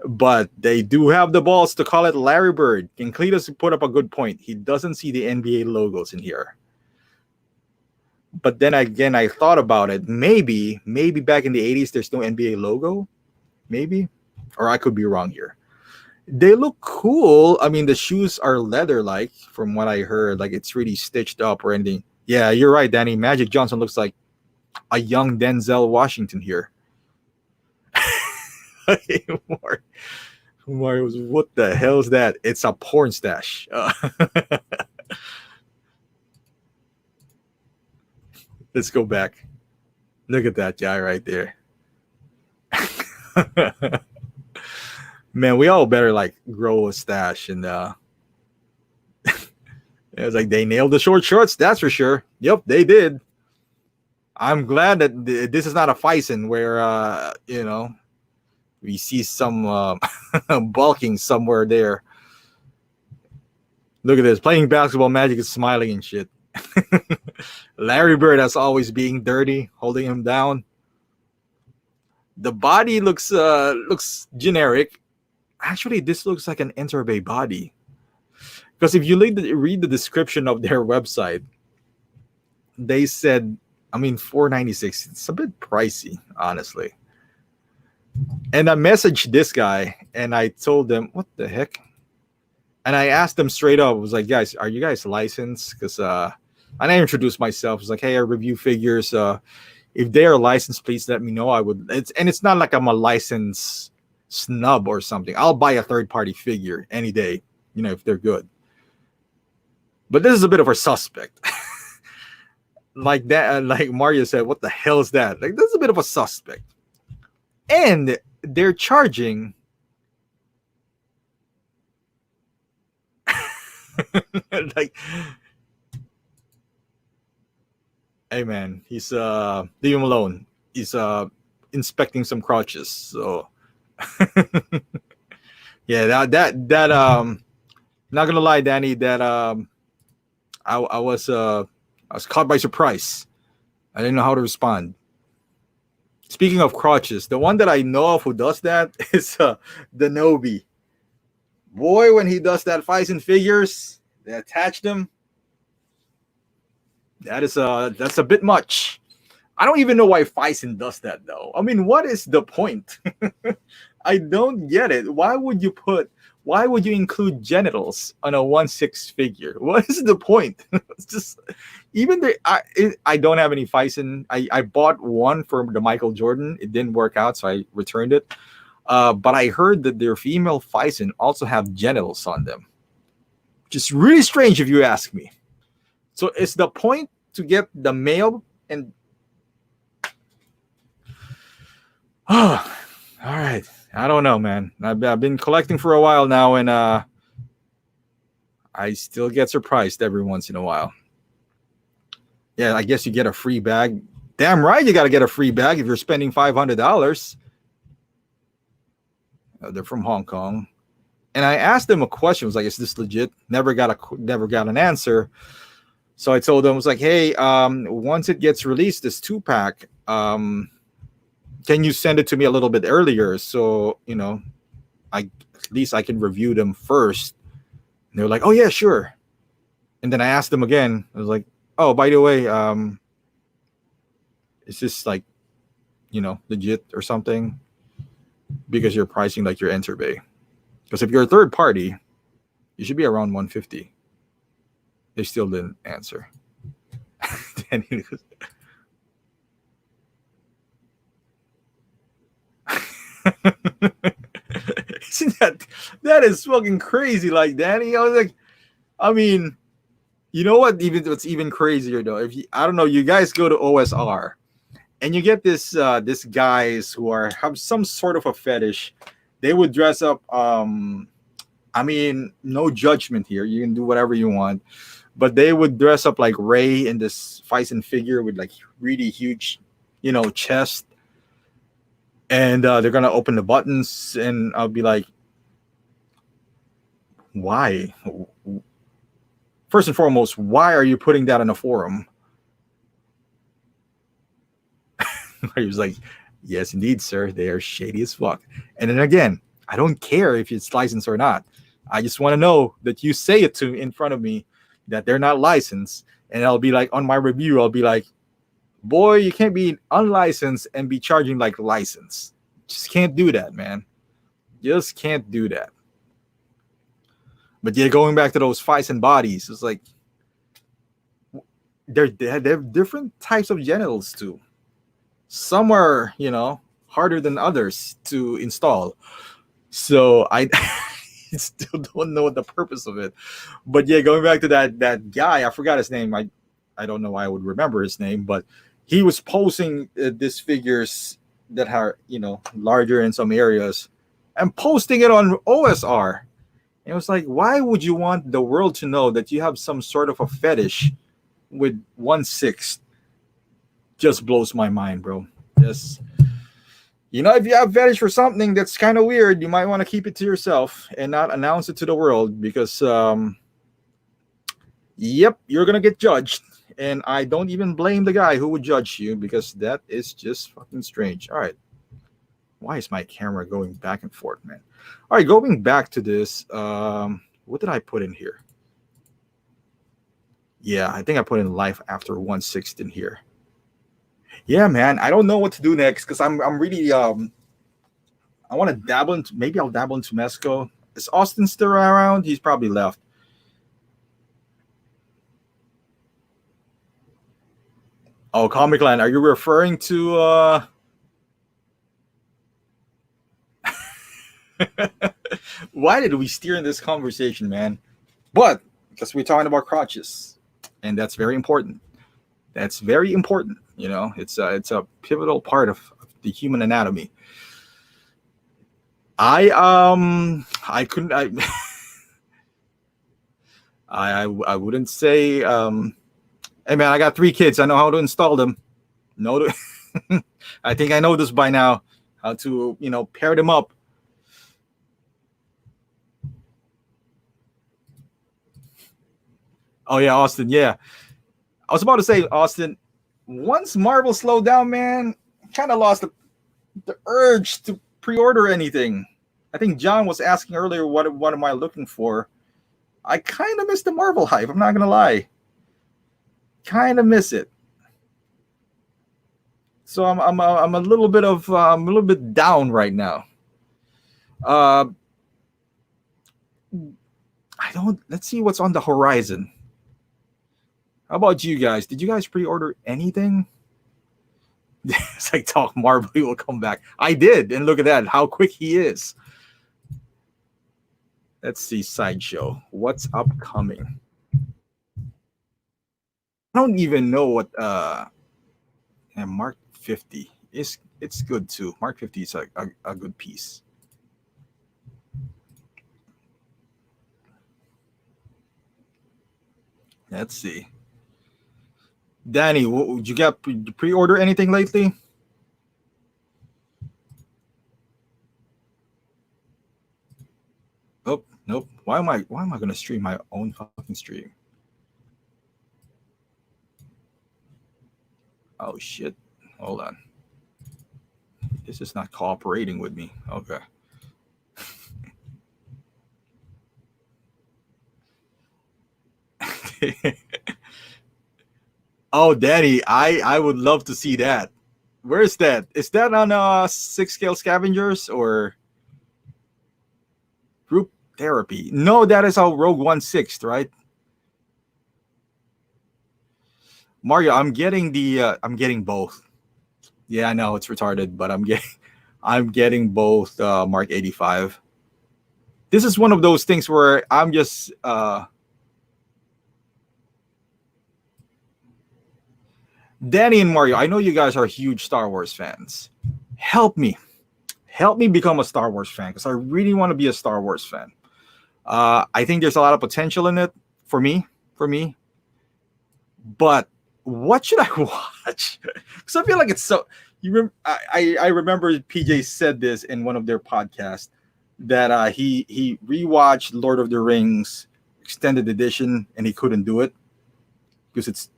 But they do have the balls to call it Larry Bird. And Cletus put up a good point. He doesn't see the NBA logos in here. But then again, I thought about it. Maybe back in the 80s, there's no NBA logo. Maybe. Or I could be wrong here. They look cool. I mean, the shoes are leather-like, from what I heard. Like, it's really stitched up or anything. Yeah, you're right, Danny. Magic Johnson looks like a young Denzel Washington here. Mario was, what the hell is that? It's a porn stash. Let's go back. Look at that guy right there. Man, we all better like grow a stash. And it's like they nailed the short shorts, that's for sure. Yep, they did. I'm glad that this is not a Fison where we see some bulking somewhere there. Look at this. Playing basketball, Magic is smiling and shit. Larry Bird, as always, being dirty, holding him down. The body looks generic. Actually, this looks like an Enterbay body. Because if you read the description of their website, they said, $496. It's a bit pricey, honestly. And I messaged this guy and I told them, what the heck? And I asked them straight up, I was like, guys, are you guys licensed? Because and I introduced myself. I was like, hey, I review figures. If they are licensed, please let me know. I would. It's not like I'm a licensed snub or something. I'll buy a third-party figure any day, if they're good. But this is a bit of a suspect. Like that, like Mario said, what the hell is that? Like, this is a bit of a suspect. And they're charging like, hey man, he's leave him alone. He's inspecting some crotches. So yeah, that not gonna lie, Danny, that I was caught by surprise. I didn't know how to respond. Speaking of crotches, the one that I know of who does that is Denobi. Boy, when he does that Fison figures, they attach them. That's a bit much. I don't even know why Fison does that though. What is the point? I don't get it. Why would you include genitals on a 1/6 figure? What is the point? It's just, even I don't have any Fison. I bought one for the Michael Jordan. It didn't work out, so I returned it. But I heard that their female Fison also have genitals on them, which is really strange if you ask me. So is the point to get the male and all right. I don't know, man. I've been collecting for a while now, and I still get surprised every once in a while. Yeah, I guess you get a free bag. Damn right, you got to get a free bag if you're spending $500. They're from Hong Kong, and I asked them a question. I was like, "Is this legit?" Never got an answer. So I told them, I was like, "Hey, once it gets released, this 2-pack, can you send it to me a little bit earlier so at least I can review them first?" And they were like, "Oh yeah, sure." And then I asked them again. I was like, "Oh, by the way, is this like, legit or something? Because you're pricing like your Enterbay. Because if you're a third party, you should be around 150. They still didn't answer. Then he goes, isn't that is fucking crazy, like, Danny? I was like, you know what? What's even crazier though, I don't know, you guys go to OSR and you get this guys who have some sort of a fetish. They would dress up. No judgment here. You can do whatever you want, but they would dress up like Ray in this Fison figure with like really huge chest, and they're gonna open the buttons, and I'll be like, why? First and foremost, why are you putting that in a forum? He was like, yes, indeed, sir. They are shady as fuck. And then again, I don't care if it's licensed or not. I just want to know that you say it to in front of me that they're not licensed. And I'll be like, on my review, I'll be like, boy, you can't be unlicensed and be charging like license. Just can't do that, man. Just can't do that. But yeah, going back to those fights and bodies, it's like they have different types of genitals too. Some are, harder than others to install. So I still don't know the purpose of it. But yeah, going back to that guy, I forgot his name. I don't know why I would remember his name, but he was posting these figures that are, larger in some areas and posting it on OSR. And it was like, why would you want the world to know that you have some sort of a fetish with 1/6? Just blows my mind, bro. Just, if you have fetish for something that's kind of weird, you might want to keep it to yourself and not announce it to the world, because yep, you're gonna get judged. And I don't even blame the guy who would judge you, because that is just fucking strange. All right, why is my camera going back and forth, man? All right, going back to this, what did I put in here? Yeah, I think I put in life after 1/6 in here. Yeah, man, I don't know what to do next, because I'm really I want to dabble into, maybe I'll dabble into Mexico. Is Austin still around? He's probably left. Oh, Comic Land, are you referring to why did we steer in this conversation, man? But because we're talking about crotches, and that's very important. That's very important. It's a pivotal part of the human anatomy. I couldn't I wouldn't say hey man, I got 3 kids. I know how to install them. I think I know this by now, how to pair them up. Oh yeah, Austin. Yeah, I was about to say, Austin, once Marvel slowed down, man, kind of lost the urge to pre-order anything. I think John was asking earlier, what am I looking for? I kind of miss the Marvel hype. I'm not gonna lie, kind of miss it. So I'm a little bit down right now. Let's see what's on the horizon. How about you guys? Did you guys pre-order anything? It's like, talk Marvel, he will come back. I did, and look at that, how quick he is. Let's see, Sideshow. What's upcoming? I don't even know what and Mark 50 is. It's good too. Mark 50 is a good piece. Let's see. Danny, did you get pre-order anything lately? Oh, nope. Why am I going to stream my own fucking stream? Oh shit. Hold on. This is not cooperating with me. Okay. Oh, Danny, I would love to see that. Where is that? Is that on 6 Scale Scavengers or Group Therapy? No, that is our Rogue 1/6, right? Mario, I'm getting both. Yeah, I know it's retarded, but I'm getting both Mark 85. This is one of those things where I'm just Danny and Mario, I know you guys are huge Star Wars fans. Help me become a Star Wars fan, because I really want to be a Star Wars fan. I think there's a lot of potential in it for me. But What should I watch? Because I feel like it's so. I remember PJ said this in one of their podcasts that he rewatched Lord of the Rings extended edition and he couldn't do it because it's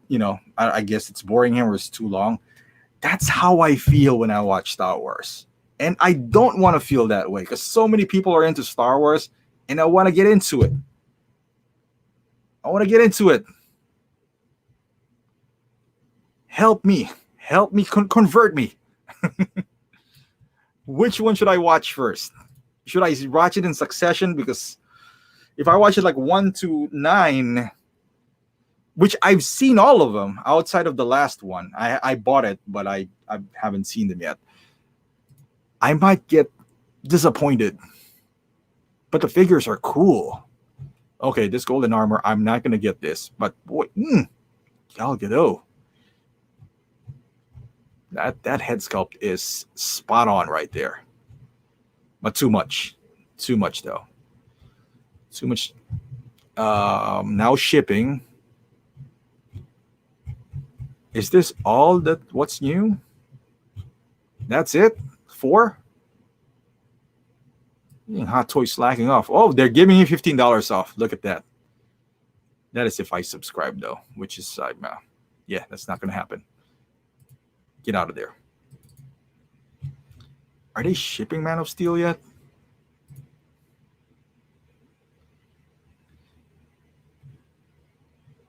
I guess it's boring him or it's too long. That's how I feel when I watch Star Wars, and I don't want to feel that way because so many people are into Star Wars, and I want to get into it. I want to get into it. Help me, convert me. Which one should I watch first? Should I watch it in succession? Because if I watch it like 1 to 9, which I've seen all of them outside of the last one, I bought it, but I haven't seen them yet. I might get disappointed, but the figures are cool. Okay, this golden armor, I'm not gonna get this, but boy, Gal Gadot. That head sculpt is spot on right there. But too much though. Too much. Now shipping. Is this all that? What's new? That's it. 4. Hot Toys slacking off. Oh, they're giving you $15 off. Look at that. That is if I subscribe though, which is yeah, that's not gonna happen. Get out of there. Are they shipping Man of Steel yet?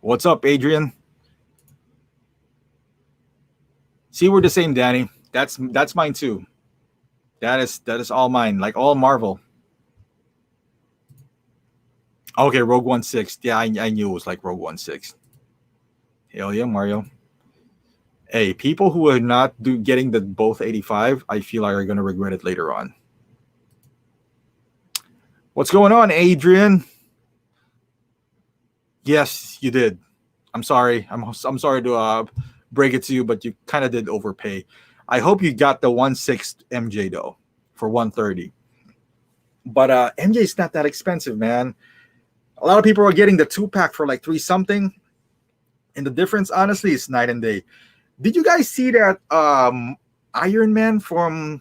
What's up, Adrian? See, we're the same, Danny. That's mine too. That is all mine, like all Marvel. Okay, Rogue One 6. Yeah, I knew it was like Rogue One 6. Hell yeah, Mario. Hey, people who are not getting the both 85, I feel like are going to regret it later on. What's going on, Adrian? Yes, you did. I'm sorry. I'm sorry to break it to you, but you kind of did overpay. I hope you got the 1/6 MJ though for 130. But MJ is not that expensive, man. A lot of people are getting the 2-pack for like 3 something, and the difference, honestly, is night and day. Did you guys see that Iron Man from?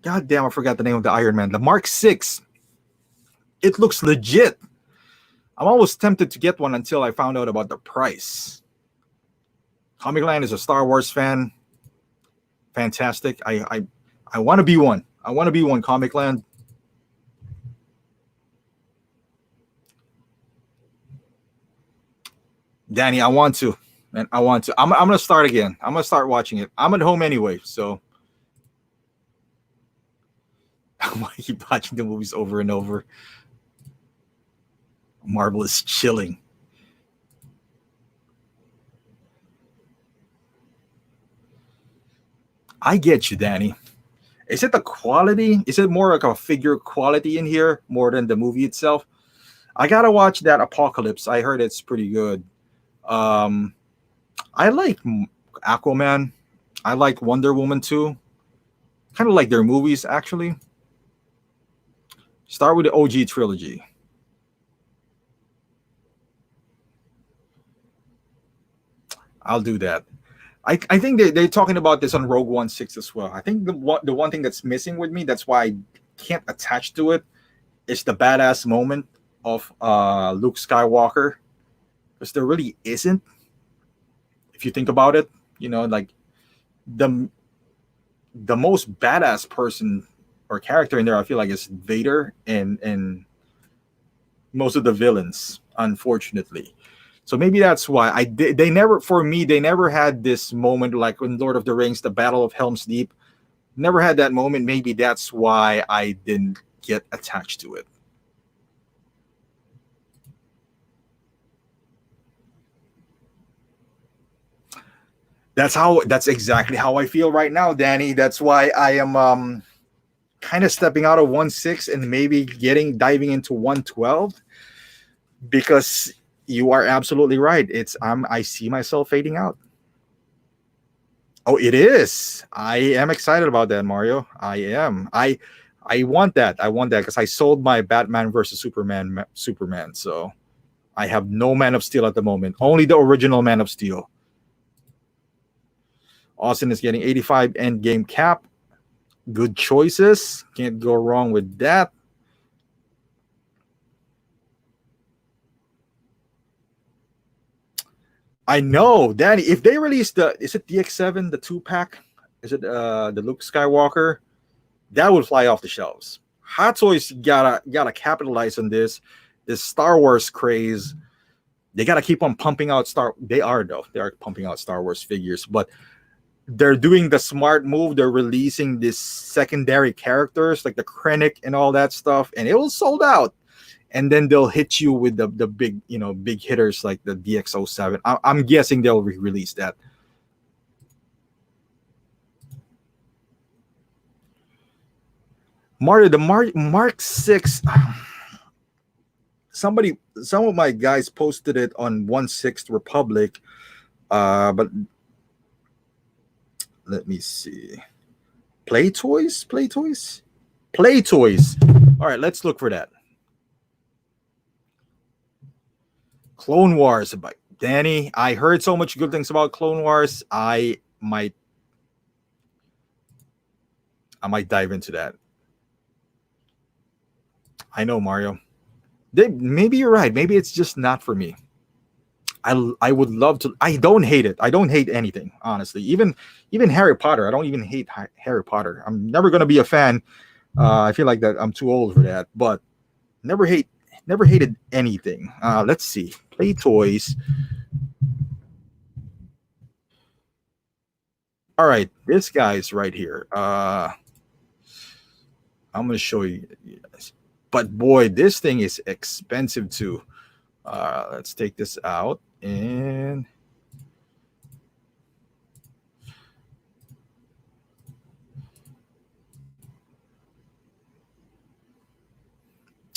God damn, I forgot the name of the Iron Man. The Mark 6. It looks legit. I'm always tempted to get one until I found out about the price. Comic Land is a Star Wars fan. Fantastic. I want to be one. I want to be one, Comic Land. Danny, I want to. Man, I want to. I'm going to start again. I'm going to start watching it. I'm at home anyway, so I want to keep watching the movies over and over. Marvel is chilling. I get you, Danny. Is it the quality? Is it more like a figure quality in here more than the movie itself? I gotta watch that Apocalypse. I heard it's pretty good. I like Aquaman. I like Wonder Woman too. Kind of like their movies, actually. Start with the OG trilogy. I'll do that. I think they're talking about this on Rogue One 6 as well. I think the one thing that's missing with me, that's why I can't attach to it, is the badass moment of Luke Skywalker. Because there really isn't. If you think about it, like the most badass person or character in there, I feel like, is Vader and most of the villains, unfortunately. So maybe that's why they never had this moment like in Lord of the Rings, the Battle of Helm's Deep. Never had that moment. Maybe that's why I didn't get attached to it. That's exactly how I feel right now, Danny. That's why I am kind of stepping out of 1/6 and maybe diving into 112, because you are absolutely right. I see myself fading out. Oh, it is. I am excited about that, Mario. I am. I want that. I want that because I sold my Batman versus Superman. So I have no Man of Steel at the moment. Only the original Man of Steel. Austin is getting 85 Endgame Cap. Good choices. Can't go wrong with that. I know, Danny. If they release is it DX7, the 2-pack? Is it the Luke Skywalker? That would fly off the shelves. Hot Toys gotta capitalize on this Star Wars craze. They gotta keep on pumping out They are pumping out Star Wars figures, but they're doing the smart move. They're releasing these secondary characters like the Krennic and all that stuff, and it will sold out. And then they'll hit you with the big, big hitters like the DX07. I'm guessing they'll release that. Mario, the Mark 6. Some of my guys posted it on 1/6 Republic, but let me see. Play Toys. All right, let's look for that. Clone Wars by Danny. I heard so much good things about Clone Wars. I might dive into that. I know, Mario. Maybe you're right. Maybe it's just not for me. I would love to. I don't hate it. I don't hate anything, honestly. Even Harry Potter. I don't even hate Harry Potter. I'm never gonna be a fan. I feel like that I'm too old for that. But never hated anything. Let's see. Play Toys. All right, this guy's right here. I'm gonna show you guys. But boy, this thing is expensive too. Let's take this out and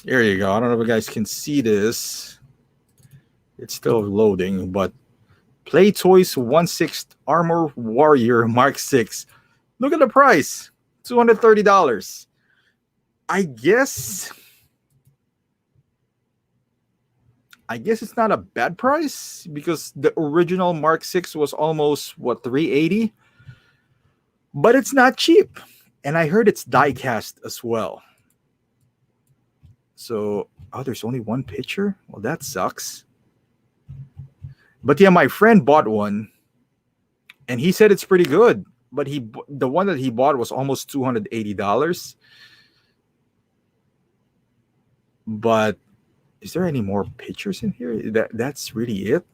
there you go. I don't know if you guys can see this. It's still loading, but Play Toys 1/6 Armor Warrior Mark 6. Look at the price. $230. I guess it's not a bad price because the original Mark 6 was almost $380, but it's not cheap. And I heard it's die cast as well. So, there's only one picture? Well, that sucks. But yeah, my friend bought one and he said it's pretty good, but the one that he bought was almost $280. But is there any more pictures in here? That's really it.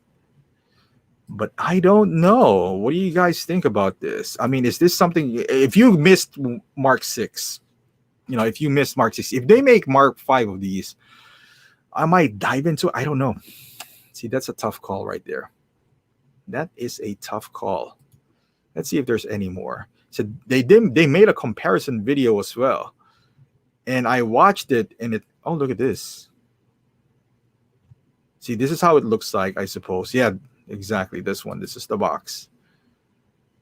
But I don't know. What do you guys think about this? I mean, is this something? If you missed Mark 6, if they make Mark 5 of these, I might dive into it. I don't know. See, that's a tough call right there. That is a tough call. Let's see if there's any more. So they made a comparison video as well, and I watched it, and oh, look at this. See, this is how it looks like, I suppose. Yeah, exactly. This one. This is the box.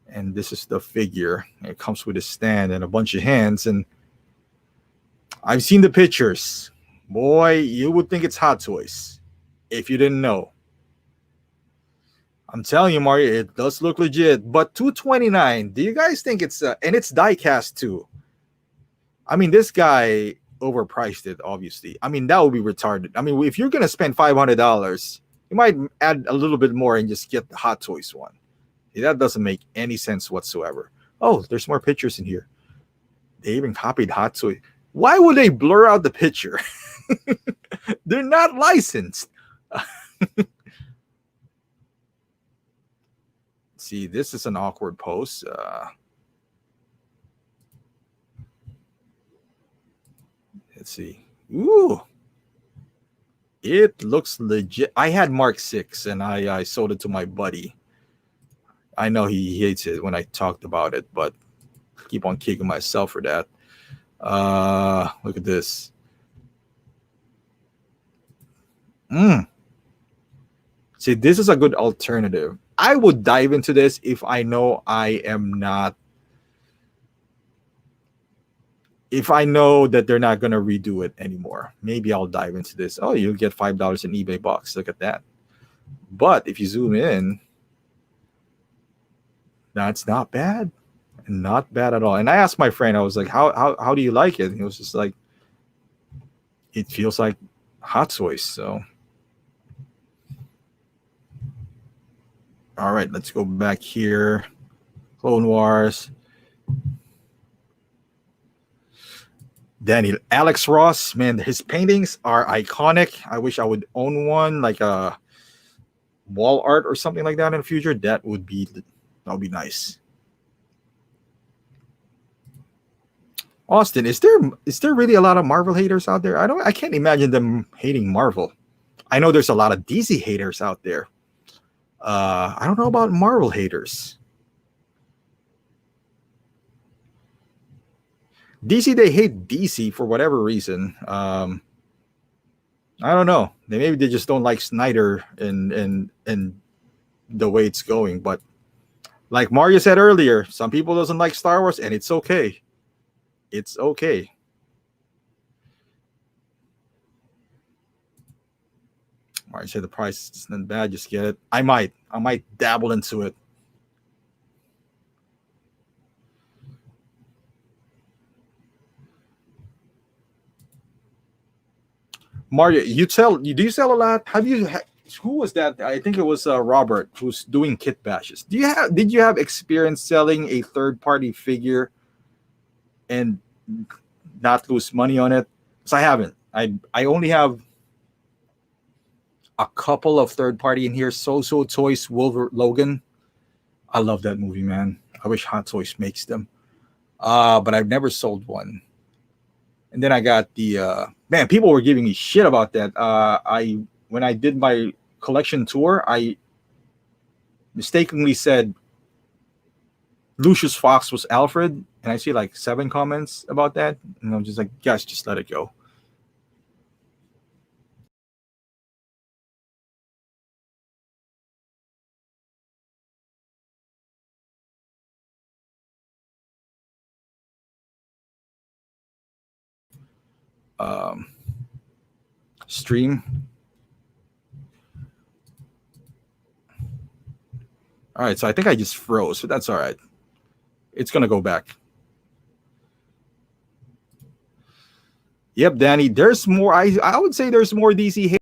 And this is the figure. It comes with a stand and a bunch of hands. And I've seen the pictures. Boy, you would think it's Hot Toys if you didn't know. I'm telling you, Mario, it does look legit. But $229. Do you guys think it's and it's die cast too? I mean, this guy overpriced it, obviously. I mean, that would be retarded. I mean, if you're gonna spend $500, you might add a little bit more and just get the Hot Toys one. That doesn't make any sense whatsoever. Oh, there's more pictures in here. They even copied Hot Toys. Why would they blur out the picture? They're not licensed. See, this is an awkward pose. Let's see. Ooh. It looks legit. I had Mark 6 and I sold it to my buddy. I know he hates it when I talked about it, but I keep on kicking myself for that. Look at this. See, this is a good alternative. I would dive into this if I know I am not. if I know that they're not going to redo it anymore, maybe I'll dive into this. Oh, you'll get $5 in eBay box. Look at that. But if you zoom in, that's not bad. Not bad at all. And I asked my friend, I was like, how do you like it? And he was just like, it feels like Hot Toys. So, all right, let's go back here. Clone Wars. Danny, Alex Ross, man, his paintings are iconic. I wish I would own one, like a wall art or something like that in the future. That would be nice. Austin, is there really a lot of Marvel haters out there? I can't imagine them hating Marvel. I know there's a lot of DC haters out there. I don't know about Marvel haters. DC, they hate DC for whatever reason. I don't know. Maybe they just don't like Snyder and the way it's going. But like Mario said earlier, some people doesn't like Star Wars, and it's okay. It's okay. Mario said the price isn't bad. Just get it. I might dabble into it. Mario, do you sell a lot? Who was that? I think it was Robert who's doing kit bashes. Did you have experience selling a third party figure and not lose money on it? Because I haven't. I only have a couple of third party in here. So Toys Logan. I love that movie, man. I wish Hot Toys makes them. But I've never sold one. And then I got the man, people were giving me shit about that. When I did my collection tour, I mistakenly said Lucius Fox was Alfred, and I see like 7 comments about that, and I'm just like, guys, just let it go. Stream. All right, so I think I just froze, but that's all right. It's gonna go back. Yep, Danny. There's more. I would say there's more DC hate.